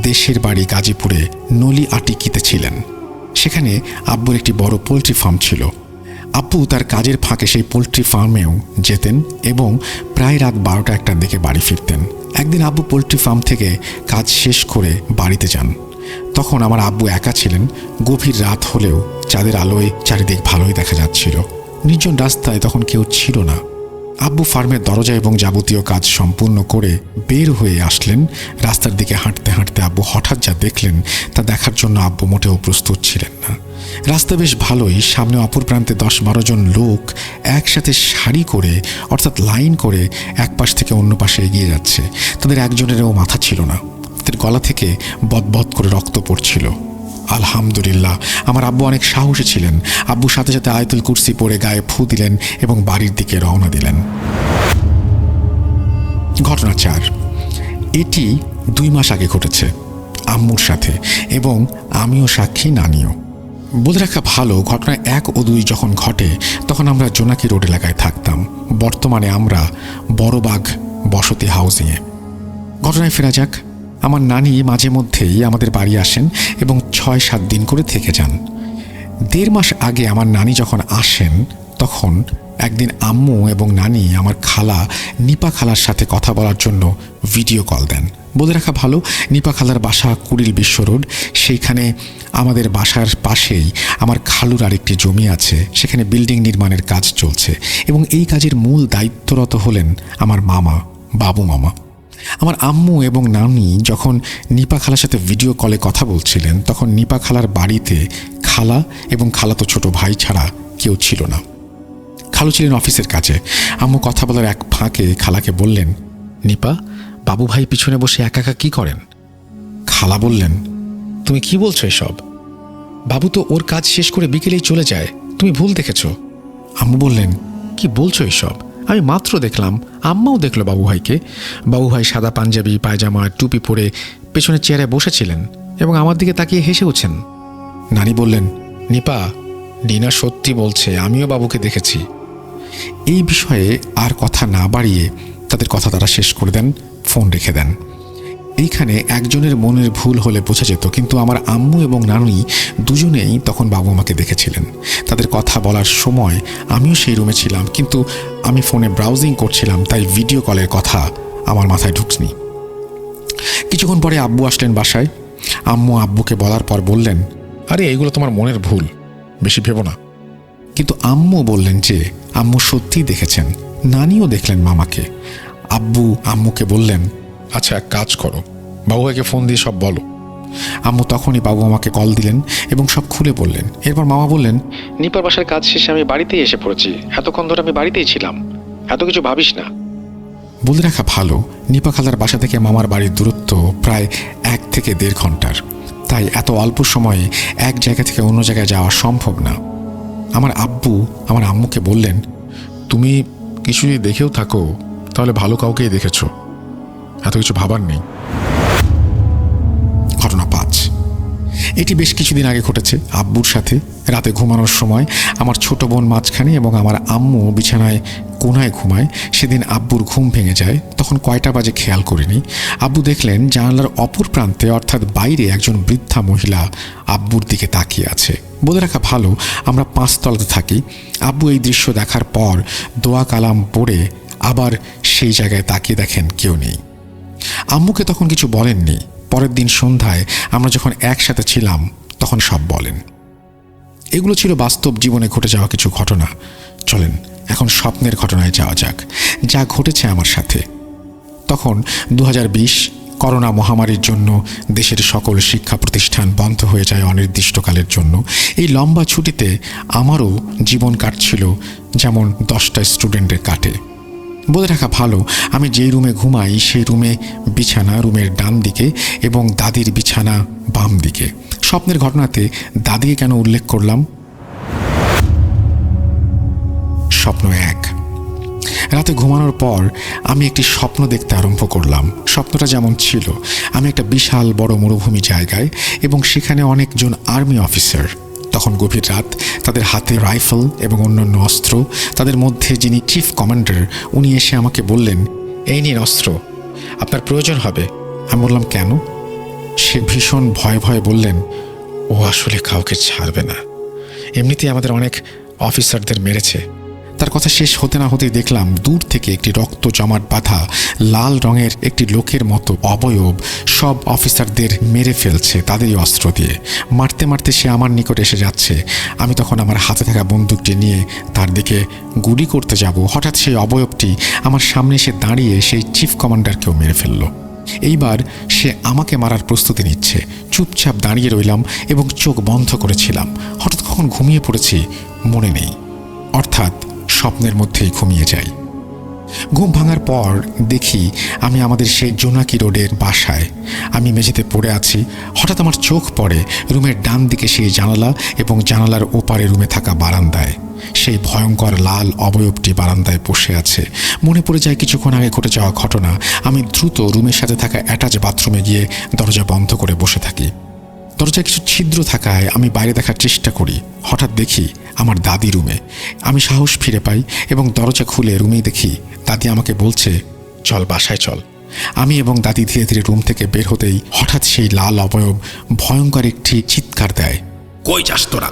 দেশের বাড়ি গাজীপুরে নলি আটিকিতে ছিলেন। সেখানে আব্বুর একটি বড় পোলট্রি ফার্ম ছিল। আব্বু তার কাজের ফাঁকে সেই পোলট্রি ফার্মেও যেতেন এবং প্রায় রাত 12টা-1টার দিকে বাড়ি ফিরতেন। একদিন আব্বু পোলট্রি ফার্ম থেকে কাজ শেষ করে বাড়িতে যান। তখন আমার আব্বু একা ছিলেন। গভীর রাত হলেও চাঁদের আলোয় চারিদিক ভালোই দেখা যাচ্ছিল। নির্জন রাস্তায় তখন কেউ ছিল না। আব্বু ফার্মের দরজা এবং যাবতীয় কাজ সম্পূর্ণ করে বের হয়ে আসলেন। রাস্তার দিকে হাঁটতে হাঁটতে আব্বু হঠাৎ যা দেখলেন তা দেখার জন্য আব্বু মোটেও প্রস্তুত ছিলেন না। রাস্তা বেশ ভালোই, সামনে অপর প্রান্তে 10-12 জন লোক একসাথে সারি করে অর্থাৎ লাইন করে এক পাশ থেকে অন্য পাশে এগিয়ে যাচ্ছে। তাদের একজনেরও মাথা ছিল না, তাদের গলা থেকে বদবদ করে রক্ত পড়ছিল। আলহামদুলিল্লাহ, আমার আব্বু অনেক সাহসী ছিলেন। আব্বু সাথে সাথে আয়াতুল কুরসি পড়ে গায়ে ফু দিলেন এবং বাড়ির দিকে রওনা দিলেন। ঘটনা 4। এটি 2 মাস আগে ঘটেছে আম্মুর সাথে, এবং আমিও সাক্ষী, নানিও। বলে রাখা ভালো, ঘটনা 1 ও 2 যখন ঘটে তখন আমরা জোনাকি রোড এলাকায় থাকতাম। বর্তমানে আমরা বড়বাগ বসতি হাউজিংয়ে। ঘটনায় ফেরা যাক। আমার নানি মাঝে মধ্যেই আমাদের বাড়ি আসেন এবং 6-7 দিন করে থেকে যান। 1.5 মাস আগে আমার নানি যখন আসেন তখন একদিন আম্মু এবং নানি আমার খালা নিপা খালার সাথে কথা বলার জন্য ভিডিও কল দেন। বলে রাখা ভালো, নিপা খালার বাসা কুড়িল বিশ্ব রোড। সেইখানে আমাদের বাসার পাশেই আমার খালুর আরেকটি জমি আছে, সেখানে বিল্ডিং নির্মাণের কাজ চলছে এবং এই কাজের মূল দায়িত্বরত হলেন আমার মামা, বাবু মামা। আমার আম্মু এবং নানি যখন নিপা খালার সাথে ভিডিও কলে কথা বলছিলেন তখন নিপা খালার বাড়িতে খালা এবং খালাতো ছোট ভাই ছাড়া কেউ ছিল না। খালু ছিলেন অফিসের কাজে। আম্মু কথা বলার এক ফাঁকে খালাকে বললেন, নিপা, বাবু ভাই পিছনে বসে একা একা কি করেন? খালা বললেন, তুমি কি বলছো এসব? বাবু তো ওর কাজ শেষ করে বিকেলেই চলে যায়, তুমি ভুল দেখেছো। আম্মু বললেন, কি বলছো এসব? আমি মাত্র দেখলাম, আম্মাও দেখলো বাবু ভাইকে। বাবু ভাই সাদা পাঞ্জাবি, পায়জামা, টুপি পরে পেছনের চেয়ারে বসেছিলেন এবং আমার দিকে তাকিয়ে হেসেওছেন। নানি বললেন, নিপা, ডিনা সত্যি বলছে, আমিও বাবুকে দেখেছি। এই বিষয়ে আর কথা না বাড়িয়ে তাদের কথা তারা শেষ করে দেন, ফোন রেখে দেন। এইখানে একজনের মনের ভুল হলে বোঝা যেত, কিন্তু আমার আম্মু এবং নানি দুজনেই তখন বাবু আমাকে দেখেছিলেন। তাদের কথা বলার সময় আমিও সেই রুমে ছিলাম, কিন্তু আমি ফোনে ব্রাউজিং করছিলাম, তাই ভিডিও কলের কথা আমার মাথায় ঢুকনি। কিছুক্ষণ পরে আব্বু আসলেন বাসায়। আম্মু আব্বুকে বলার পর বললেন, আরে এইগুলো তোমার মনের ভুল, বেশি ভেবো না। কিন্তু আম্মু বললেন যে আম্মু সত্যিই দেখেছেন। নানিও দেখলেন মামাকে। আব্বু আম্মুকে বললেন, আচ্ছা এক কাজ করো, বাবু ভাইকে ফোন দিয়ে সব বলো। আম্মু তখনই বাবু আমাকে কল দিলেন এবং সব খুলে বললেন। এরপর মামা বললেন, নিপার বাসার কাজ শেষে আমি বাড়িতেই এসে পড়েছি, এতক্ষণ ধরে আমি বাড়িতেই ছিলাম, এত কিছু ভাবিস না। বলে রাখা ভালো, নিপা খালার বাসা থেকে মামার বাড়ির দূরত্ব প্রায় 1 থেকে 1.5 ঘন্টার, তাই এত অল্প সময়ে এক জায়গা থেকে অন্য জায়গায় যাওয়া সম্ভব না। আমার আব্বু আমার আম্মুকে বললেন, তুমি কিছু যদি দেখেও থাকো তাহলে ভালো কাউকেই দেখেছো, এত কিছু ভাবার নেই। ঘটনা 5। এটি বেশ কিছুদিন আগে ঘটেছে আব্বুর সাথে। রাতে ঘুমানোর সময় আমার ছোট বোন মাঝখানে এবং আমার আম্মু বিছানায় কোনায় ঘুমায়। সেদিন আব্বুর ঘুম ভেঙে যায়, তখন কয়টা বাজে খেয়াল করিনি। আব্বু দেখলেন জানালার অপর প্রান্তে অর্থাৎ বাইরে একজন বৃদ্ধা মহিলা আব্বুর দিকে তাকিয়ে আছে। বলে রাখা ভালো, আমরা 5 তলাতে থাকি। আব্বু এই দৃশ্য দেখার পর দোয়া কালাম পড়ে আবার সেই জায়গায় তাকিয়ে দেখেন কেউ নেই। আম্মুকে তখন কিছু বলেননি। পরের দিন সন্ধ্যায় আমরা যখন একসাথে ছিলাম তখন সব বলেন। এগুলো ছিল বাস্তব জীবনে ঘটে যাওয়া কিছু ঘটনা। চলেন এখন স্বপ্নের ঘটনায় যাওয়া যাক, যা ঘটেছে আমার সাথে। তখন 2020 করোনা মহামারীর জন্য দেশের সকল শিক্ষা প্রতিষ্ঠান বন্ধ হয়ে যায় অনির্দিষ্টকালের জন্য। এই লম্বা ছুটিতে আমারও জীবন কাটছিল যেমন 10টা স্টুডেন্টের কাটে। বলে রাখা ভালো, আমি যেই রুমে ঘুমাই সেই রুমে বিছানা রুমের ডান দিকে এবং দাদির বিছানা বাম দিকে। স্বপ্নের ঘটনাতে দাদিকে কেন উল্লেখ করলাম? স্বপ্ন 1। রাতে ঘুমানোর পর আমি একটি স্বপ্ন দেখতে আরম্ভ করলাম। স্বপ্নটা যেমন ছিল, আমি একটা বিশাল বড় মরুভূমি জায়গায় এবং সেখানে অনেকজন আর্মি অফিসার। তখন গভীর রাত, তাদের হাতে রাইফেল এবং অন্যান্য অস্ত্র। তাদের মধ্যে যিনি চিফ কমান্ডার, উনি এসে আমাকে বললেন, এই নিন অস্ত্র, আপনার প্রয়োজন হবে। আমি বললাম, কেন? সে ভীষণ ভয়ে ভয়ে বললেন, ও আসলে কাউকে ছাড়বে না, এমনিতেই আমাদের অনেক অফিসারদের মেরেছে, তার কথা শেষ হতে না হতেই দেখলাম দূর থেকে একটি রক্ত জমাট বাঁধা লাল রঙের একটি লোকের মতো অবয়ব সব অফিসারদের মেরে ফেলছে তাদেরই অস্ত্র দিয়ে। মারতে মারতে সে আমার নিকট এসে যাচ্ছে। আমি তখন আমার হাতে থাকা বন্দুকটি নিয়ে তার দিকে গুলি করতে যাব, হঠাৎ সেই অবয়বটি আমার সামনে এসে দাঁড়িয়ে সেই চিফ কমান্ডারকেও মেরে ফেলল। এইবার সে আমাকে মারার প্রস্তুতি নিচ্ছে। চুপচাপ দাঁড়িয়ে রইলাম এবং চোখ বন্ধ করেছিলাম। হঠাৎ কখন ঘুমিয়ে পড়েছি মনে নেই, অর্থাৎ স্বপ্নের মধ্যেই ঘুমিয়ে যাই। ঘুম ভাঙার পর দেখি আমি আমাদের সেই জোনাকি রোডের বাসায়। আমি মেঝেতে পড়ে আছি। হঠাৎ আমার চোখ পড়ে রুমের ডান দিকে সেই জানালা এবং জানালার ওপারে রুমে থাকা বারান্দায়। সেই ভয়ঙ্কর লাল অবয়বটি বারান্দায় বসে আছে। মনে পড়ে যায় কিছুক্ষণ আগে ঘটে যাওয়া ঘটনা। আমি দ্রুত রুমের সাথে থাকা অ্যাটাচ বাথরুমে গিয়ে দরজা বন্ধ করে বসে থাকি। দরজায় কিছু ছিদ্র থাকায় আমি বাইরে দেখার চেষ্টা করি। হঠাৎ দেখি আমার দাদি রুমে। আমি সাহস ফিরে পাই এবং দরজা খুলে রুমেই দেখি দাদি আমাকে বলছে, চল বাসায় চল। আমি এবং দাদি ধীরে ধীরে রুম থেকে বের হতেই হঠাৎ সেই লাল অবয়ব ভয়ঙ্কর একটি চিৎকার দেয়, কই যাস তোরা?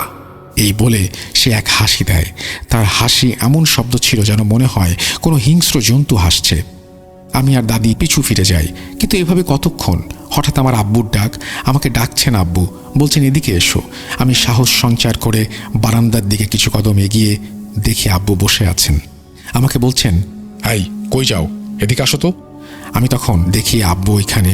এই বলে সে এক হাসি দেয়। তার হাসি এমন শব্দ ছিল যেন মনে হয় কোনো হিংস্র জন্তু হাসছে। আমি আর দাদি পিছু ফিরে যাই, কিন্তু এভাবে কতক্ষণ? হঠাৎ আমার আব্বুর ডাক। আমাকে ডাকছেন আব্বু, বলছেন এদিকে এসো। আমি সাহস সঞ্চার করে বারান্দার দিকে কিছু কদম এগিয়ে দেখি আব্বু বসে আছেন। আমাকে বলছেন, এই কই যাও, এদিকে আসো তো। আমি তখন দেখি আব্বু এখানে,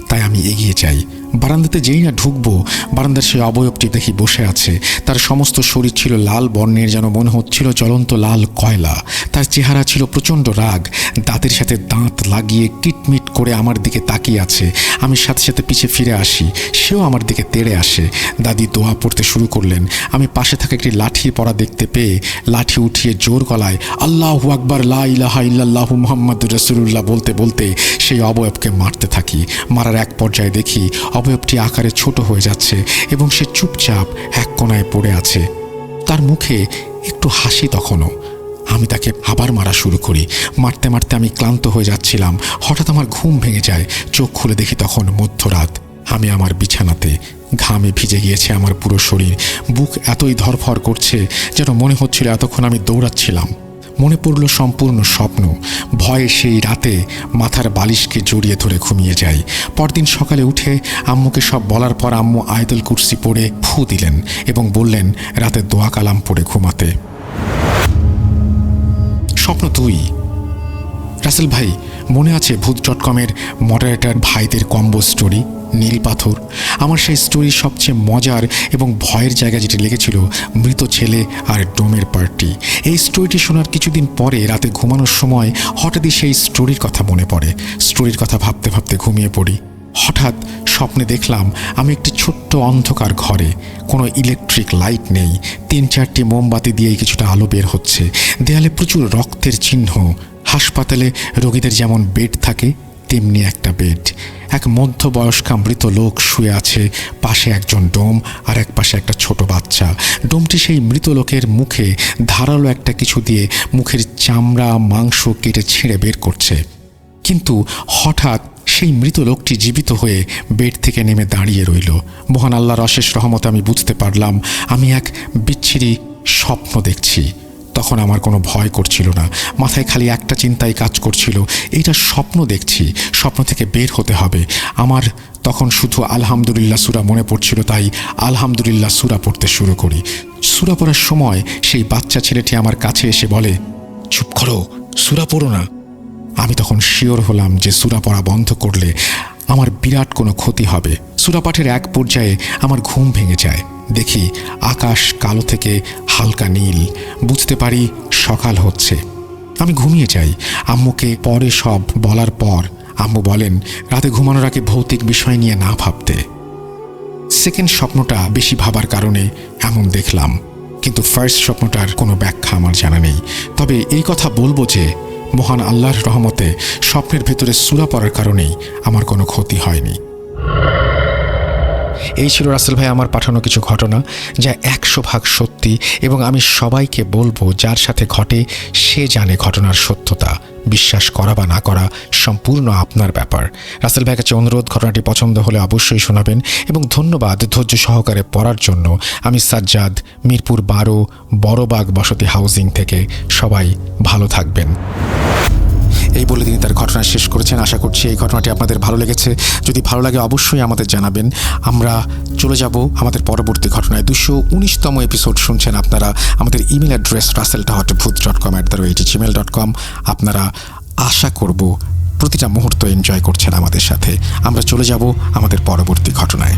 তাই আমি এগিয়ে যাই। বারান্দাতে যেই না ঢুকবো, বারান্দার সেই অবয়বটি দেখি বসে আছে। তার সমস্ত শরীর ছিল লাল বর্ণের, যেন মনে হচ্ছিল জ্বলন্ত লাল কয়লা। তার চেহারা ছিল প্রচণ্ড রাগ, দাঁতের সাথে দাঁত লাগিয়ে কিটমিট করে আমার দিকে তাকিয়ে আছে। আমি সাথে সাথে পিছে ফিরে আসি, সেও আমার দিকে তেড়ে আসে। দাদি দোয়া পড়তে শুরু করলেন। আমি পাশে থাকা একটি লাঠির পড়া দেখতে পেয়ে লাঠি উঠিয়ে জোর গলায় আল্লাহু আকবার লা ইলাহা ইল্লাল্লাহু মুহাম্মাদুর রাসূলুল্লাহ বলতে বলতে সেই অবয়বকে মারতে থাকি। মারার এক পর্যায়ে দেখি অবয়বটি আকারে ছোট হয়ে যাচ্ছে এবং সে চুপচাপ এক কোণায় পড়ে আছে। তার মুখে একটু হাসি তখনও। আমি তাকে আবার মারা শুরু করি। মারতে মারতে আমি ক্লান্ত হয়ে যাচ্ছিলাম। হঠাৎ আমার ঘুম ভেঙে যায়। চোখ খুলে দেখি তখন মধ্যরাত। আমি আমার বিছানাতে, ঘামে ভিজে গিয়েছে আমার পুরো শরীর। বুক এতই ধরফর করছে যেন মনে হচ্ছিল এতক্ষণ আমি দৌড়াচ্ছিলাম। মনে পড়ল সম্পূর্ণ স্বপ্ন। ভয়ে সেই রাতে মাথার বালিশকে জড়িয়ে ধরে ঘুমিয়ে যাই। পরদিন সকালে উঠে আম্মুকে সব বলার পর আম্মু আয়াতুল কুরসি পড়ে ফু দিলেন এবং বললেন রাতে দোয়া কালাম পড়ে ঘুমাতে। স্বপ্ন 2। রাসেল ভাই, মনে আছে ভূত.কমের মডারেটর ভাইদের কম্বো স্টোরি নীল পাথর? আমার সেই স্টোরির সবচেয়ে মজার এবং ভয়ের জায়গা যেটি লেগেছিল মৃত ছেলে আর ডোমের পার্টি। এই স্টোরিটি শোনার কিছুদিন পরে রাতে ঘুমানোর সময় হঠাৎই সেই স্টোরির কথা মনে পড়ে। স্টোরির কথা ভাবতে ভাবতে ঘুমিয়ে পড়ি। হঠাৎ স্বপ্নে দেখলাম আমি একটি ছোট্ট অন্ধকার ঘরে, কোনো ইলেকট্রিক লাইট নেই। 3-4টি মোমবাতি দিয়েই কিছুটা আলো বের হচ্ছে। দেয়ালে প্রচুর রক্তের চিহ্ন। হাসপাতালে রোগীদের যেমন বেড থাকে তেমনি একটা বেড। এক মধ্যবয়স্কা মৃত লোক শুয়ে আছে, পাশে একজন ডোম আর এক পাশে একটা ছোট বাচ্চা। ডোমটি সেই মৃত লোকের মুখে ধারালো একটা কিছু দিয়ে মুখের চামড়া মাংস কেটে ছিঁড়ে বের করছে। কিন্তু হঠাৎ সেই মৃত লোকটি জীবিত হয়ে বেড থেকে নেমে দাঁড়িয়ে রইল। মহান আল্লাহর অশেষ রহমতে আমি বুঝতে পারলাম আমি এক বিচ্ছিরি স্বপ্ন দেখছি। তখন আমার কোনো ভয় করছিল না। মাথায় খালি একটা চিন্তাই কাজ করছিল, এইটা স্বপ্ন দেখছি, স্বপ্ন থেকে বের হতে হবে। আমার তখন শুধু আলহামদুলিল্লাহ সূরা মনে পড়ছিল, তাই আলহামদুলিল্লাহ সূরা পড়তে শুরু করি। সূরা পড়ার সময় সেই বাচ্চা ছেলেটি আমার কাছে এসে বলে, চুপ করো, সূরা পড়ো না। আমি তখন শিওর হলাম যে সূরা পড়া বন্ধ করলে আমার বিরাট কোনো ক্ষতি হবে। সূরা পাঠের এক পর্যায়ে আমার ঘুম ভেঙে যায়। দেখি আকাশ কালো থেকে হালকা নীল। বুঝতে পারি সকাল হচ্ছে। আমি ঘুমিয়ে যাই। আম্মুকে পরে সব বলার পর আম্মু বলেন রাতে ঘুমানোর আগে ভৌতিক বিষয় নিয়ে না ভাবতে। সেকেন্ড স্বপ্নটা বেশি ভাবার কারণে এমন দেখলাম, কিন্তু ফার্স্ট স্বপ্নটার কোনো ব্যাখ্যা আমার জানা নেই। তবে এই কথা বলবো যে মহান আল্লাহর রহমতে স্বপ্নের ভেতরে সূরা পড়ার কারণেই আমার কোনো ক্ষতি হয়নি। এই ছিল রাসেল ভাই আমার পাঠানো কিছু ঘটনা, যা 100% সত্যি, এবং আমি সবাইকে বলবো যার সাথে ঘটে সে জানে ঘটনার সত্যতা। বিশ্বাস করা বা না করা সম্পূর্ণ আপনার ব্যাপার। রাসেল ভাইয়ের কাছে অনুরোধ, ঘটনাটি পছন্দ হলে অবশ্যই শোনাবেন, এবং ধন্যবাদ ধৈর্য সহকারে পড়ার জন্য। আমি সাজ্জাদ, মিরপুর 12 বড়বাগ বসতি হাউজিং থেকে। সবাই ভালো থাকবেন। এই বলে তিনি তার ঘটনা শেষ করেছেন। আশা করছি এই ঘটনাটি আপনাদের ভালো লেগেছে। যদি ভালো লাগে অবশ্যই আমাদের জানাবেন। আমরা চলে যাব আমাদের পরবর্তী ঘটনায়। 219তম এপিসোড শুনছেন আপনারা। আমাদের ইমেল অ্যাড্রেস raseltahotbhut.com@gmail.com। আপনারা আশা করব প্রতিটা মুহূর্ত এনজয় করছেন আমাদের সাথে। আমরা চলে যাব আমাদের পরবর্তী ঘটনায়।